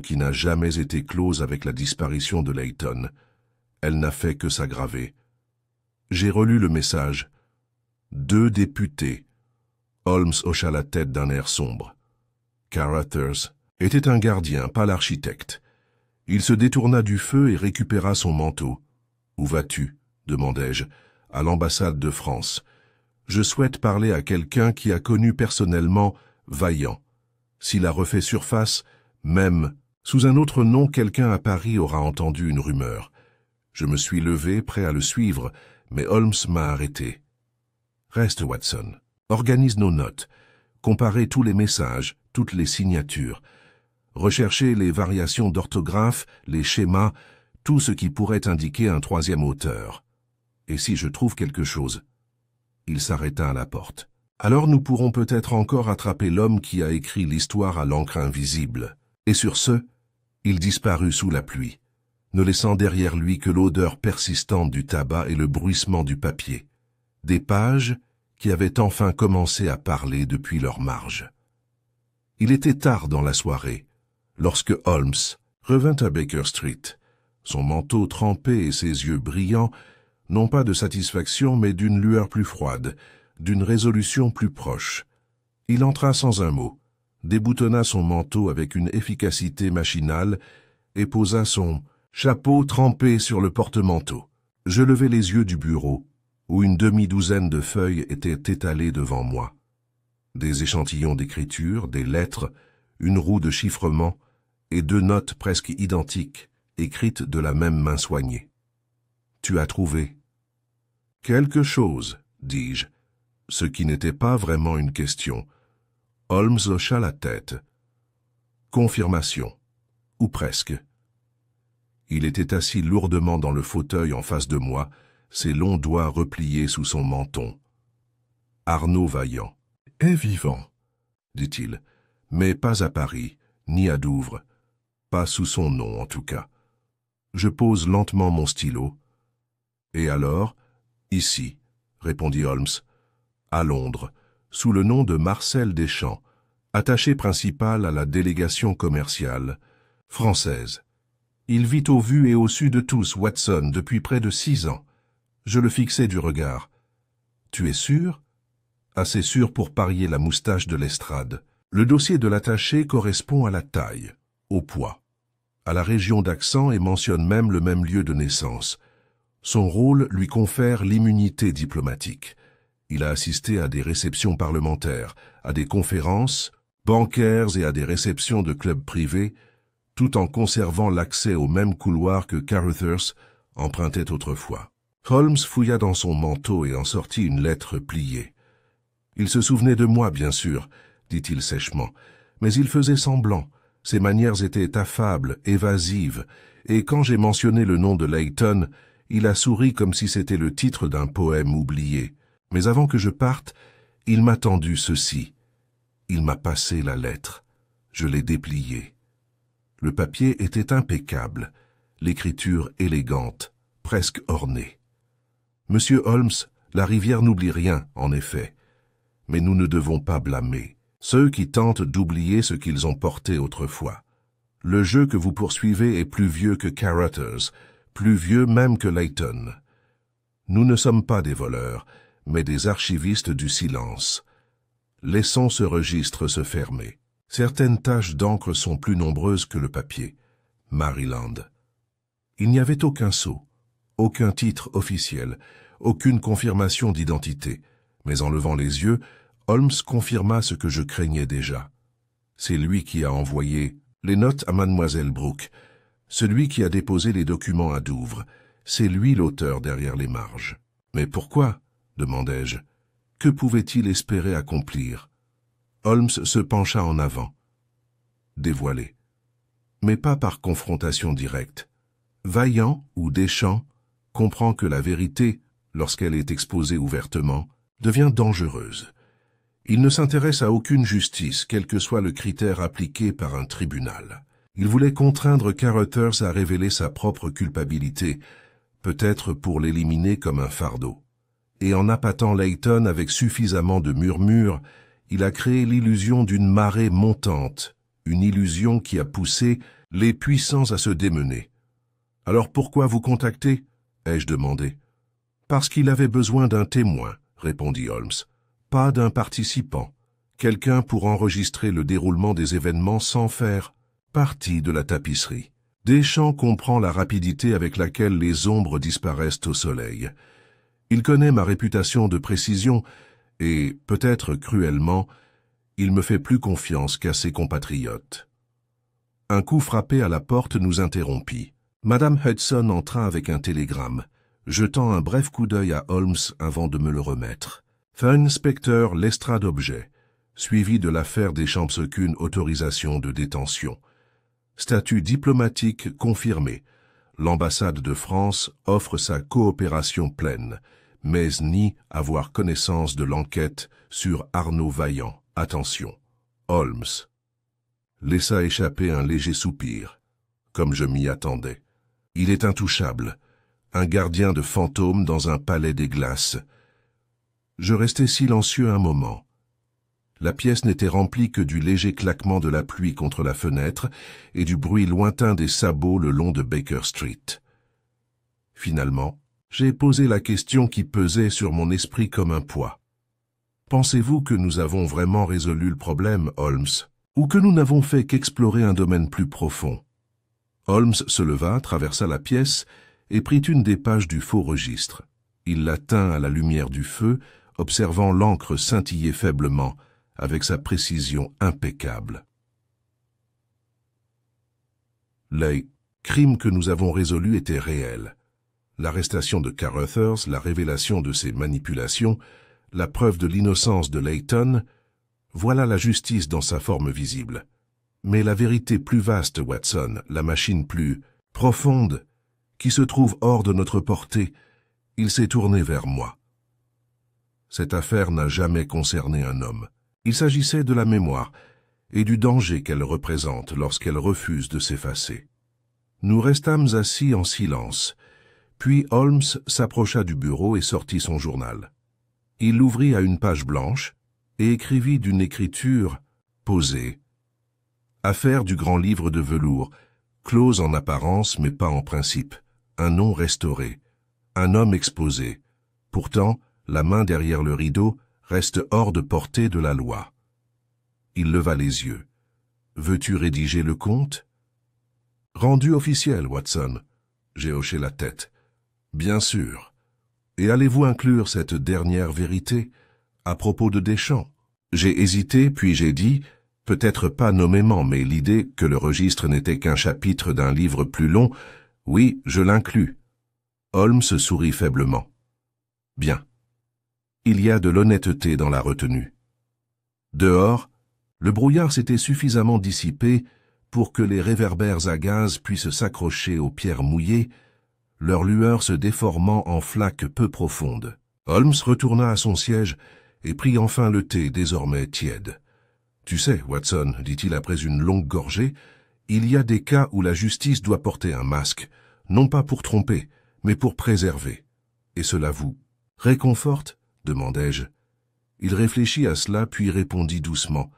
qui n'a jamais été close avec la disparition de Layton. Elle n'a fait que s'aggraver. J'ai relu le message. 2 députés. Holmes hocha la tête d'un air sombre. Carruthers était un gardien, pas l'architecte. Il se détourna du feu et récupéra son manteau. « Où vas-tu » demandai-je. « À l'ambassade de France. Je souhaite parler à quelqu'un qui a connu personnellement Vaillant. S'il a refait surface, même sous un autre nom, quelqu'un à Paris aura entendu une rumeur. » Je me suis levé, prêt à le suivre, mais Holmes m'a arrêté. « Reste, Watson. Organise nos notes. Comparez tous les messages, toutes les signatures. Recherchez les variations d'orthographe, les schémas, tout ce qui pourrait indiquer un troisième auteur. Et si je trouve quelque chose ?» Il s'arrêta à la porte. « Alors nous pourrons peut-être encore attraper l'homme qui a écrit l'histoire à l'encre invisible. » Et sur ce, il disparut sous la pluie, ne laissant derrière lui que l'odeur persistante du tabac et le bruissement du papier. Des pages qui avaient enfin commencé à parler depuis leur marge. Il était tard dans la soirée, lorsque Holmes revint à Baker Street, son manteau trempé et ses yeux brillants, non pas de satisfaction mais d'une lueur plus froide, d'une résolution plus proche. Il entra sans un mot, déboutonna son manteau avec une efficacité machinale et posa son chapeau trempé sur le porte-manteau. Je levai les yeux du bureau, où une demi-douzaine de feuilles étaient étalées devant moi. Des échantillons d'écriture, des lettres, une roue de chiffrement et 2 notes presque identiques, écrites de la même main soignée. « Tu as trouvé ?»« Quelque chose, dis-je, ce qui n'était pas vraiment une question. Holmes hocha la tête. « Confirmation. Ou presque. » Il était assis lourdement dans le fauteuil en face de moi, ses longs doigts repliés sous son menton. Arnaud Vaillant est vivant, dit-il, mais pas à Paris, ni à Douvres, pas sous son nom en tout cas. Je pose lentement mon stylo. Et alors, ici, répondit Holmes, à Londres, sous le nom de Marcel Deschamps, attaché principal à la délégation commerciale française. Il vit au vu et au su de tous, Watson, depuis près de 6 ans. Je le fixai du regard. Tu es sûr? Assez sûr pour parier la moustache de l'estrade. Le dossier de l'attaché correspond à la taille, au poids, à la région d'accent et mentionne même le même lieu de naissance. Son rôle lui confère l'immunité diplomatique. Il a assisté à des réceptions parlementaires, à des conférences, bancaires et à des réceptions de clubs privés, tout en conservant l'accès au même couloir que Carruthers empruntait autrefois. Holmes fouilla dans son manteau et en sortit une lettre pliée. Il se souvenait de moi, bien sûr, dit-il sèchement, mais il faisait semblant. Ses manières étaient affables, évasives, et quand j'ai mentionné le nom de Layton, il a souri comme si c'était le titre d'un poème oublié. Mais avant que je parte, il m'a tendu ceci. Il m'a passé la lettre. Je l'ai dépliée. Le papier était impeccable, l'écriture élégante, presque ornée. Monsieur Holmes, la rivière n'oublie rien, en effet. Mais nous ne devons pas blâmer ceux qui tentent d'oublier ce qu'ils ont porté autrefois. Le jeu que vous poursuivez est plus vieux que Carruthers, plus vieux même que Layton. Nous ne sommes pas des voleurs, mais des archivistes du silence. Laissons ce registre se fermer. Certaines taches d'encre sont plus nombreuses que le papier. Maryland. Il n'y avait aucun sceau, aucun titre officiel, aucune confirmation d'identité. Mais en levant les yeux, Holmes confirma ce que je craignais déjà. C'est lui qui a envoyé les notes à Mademoiselle Brooke, celui qui a déposé les documents à Douvres. C'est lui l'auteur derrière les marges. Mais pourquoi? Demandai-je. Que pouvait-il espérer accomplir? Holmes se pencha en avant. Dévoilé. Mais pas par confrontation directe. Vaillant ou Deschamps comprend que la vérité, lorsqu'elle est exposée ouvertement, devient dangereuse. Il ne s'intéresse à aucune justice, quel que soit le critère appliqué par un tribunal. Il voulait contraindre Carruthers à révéler sa propre culpabilité, peut-être pour l'éliminer comme un fardeau. Et en appâtant Layton avec suffisamment de murmures, il a créé l'illusion d'une marée montante, une illusion qui a poussé les puissants à se démener. « Alors pourquoi vous contacter ?» ai-je demandé. « Parce qu'il avait besoin d'un témoin, » répondit Holmes. « Pas d'un participant, quelqu'un pour enregistrer le déroulement des événements sans faire partie de la tapisserie. » Deschamps comprend la rapidité avec laquelle les ombres disparaissent au soleil. Il connaît ma réputation de précision et, peut-être cruellement, il me fait plus confiance qu'à ses compatriotes. Un coup frappé à la porte nous interrompit. Madame Hudson entra avec un télégramme, jetant un bref coup d'œil à Holmes avant de me le remettre. Inspecteur Lestrade Objet, suivi de l'affaire des Champsaucune autorisation de détention. Statut diplomatique confirmé. L'ambassade de France offre sa coopération pleine, mais nie avoir connaissance de l'enquête sur Arnaud Vaillant. Attention. Holmes laissa échapper un léger soupir, comme je m'y attendais. Il est intouchable, un gardien de fantôme dans un palais des glaces. Je restai silencieux un moment. La pièce n'était remplie que du léger claquement de la pluie contre la fenêtre et du bruit lointain des sabots le long de Baker Street. Finalement, j'ai posé la question qui pesait sur mon esprit comme un poids. Pensez-vous que nous avons vraiment résolu le problème, Holmes, ou que nous n'avons fait qu'explorer un domaine plus profond? Holmes se leva, traversa la pièce et prit une des pages du faux registre. Il la tint à la lumière du feu, observant l'encre scintiller faiblement, avec sa précision impeccable. Les crimes que nous avons résolus étaient réels. L'arrestation de Carruthers, la révélation de ses manipulations, la preuve de l'innocence de Layton, voilà la justice dans sa forme visible. Mais la vérité plus vaste, Watson, la machine plus profonde, qui se trouve hors de notre portée, il s'est tourné vers moi. Cette affaire n'a jamais concerné un homme. Il s'agissait de la mémoire et du danger qu'elle représente lorsqu'elle refuse de s'effacer. Nous restâmes assis en silence, puis Holmes s'approcha du bureau et sortit son journal. Il l'ouvrit à une page blanche et écrivit d'une écriture posée. Affaire du grand livre de velours, close en apparence mais pas en principe, un nom restauré, un homme exposé. Pourtant, la main derrière le rideau reste hors de portée de la loi. Il leva les yeux. « Veux-tu rédiger le compte ?»« Rendu officiel, Watson. » J'ai hoché la tête. « Bien sûr. Et allez-vous inclure cette dernière vérité à propos de Deschamps ?» J'ai hésité, puis j'ai dit, peut-être pas nommément, mais l'idée que le registre n'était qu'un chapitre d'un livre plus long, oui, je l'inclus. Holmes sourit faiblement. « Bien. Il y a de l'honnêteté dans la retenue. » Dehors, le brouillard s'était suffisamment dissipé pour que les réverbères à gaz puissent s'accrocher aux pierres mouillées, leur lueur se déformant en flaques peu profondes. Holmes retourna à son siège et prit enfin le thé désormais tiède. « Tu sais, Watson, dit-il après une longue gorgée, il y a des cas où la justice doit porter un masque, non pas pour tromper, mais pour préserver. Et cela vous réconforte ?» demandai-je. Il réfléchit à cela puis répondit doucement.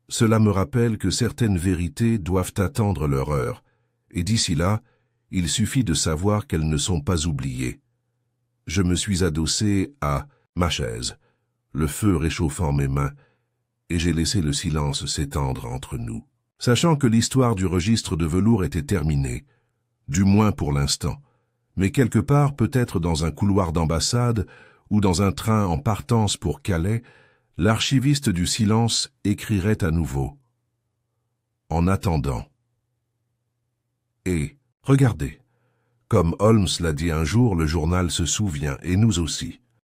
« Cela me rappelle que certaines vérités doivent attendre leur heure, et d'ici là, il suffit de savoir qu'elles ne sont pas oubliées. » Je me suis adossé à ma chaise, le feu réchauffant mes mains, et j'ai laissé le silence s'étendre entre nous. Sachant que l'histoire du registre de velours était terminée, du moins pour l'instant, mais quelque part, peut-être dans un couloir d'ambassade ou dans un train en partance pour Calais, l'archiviste du silence écrirait à nouveau. En attendant. Et, regardez, comme Holmes l'a dit un jour, le journal se souvient, et nous aussi.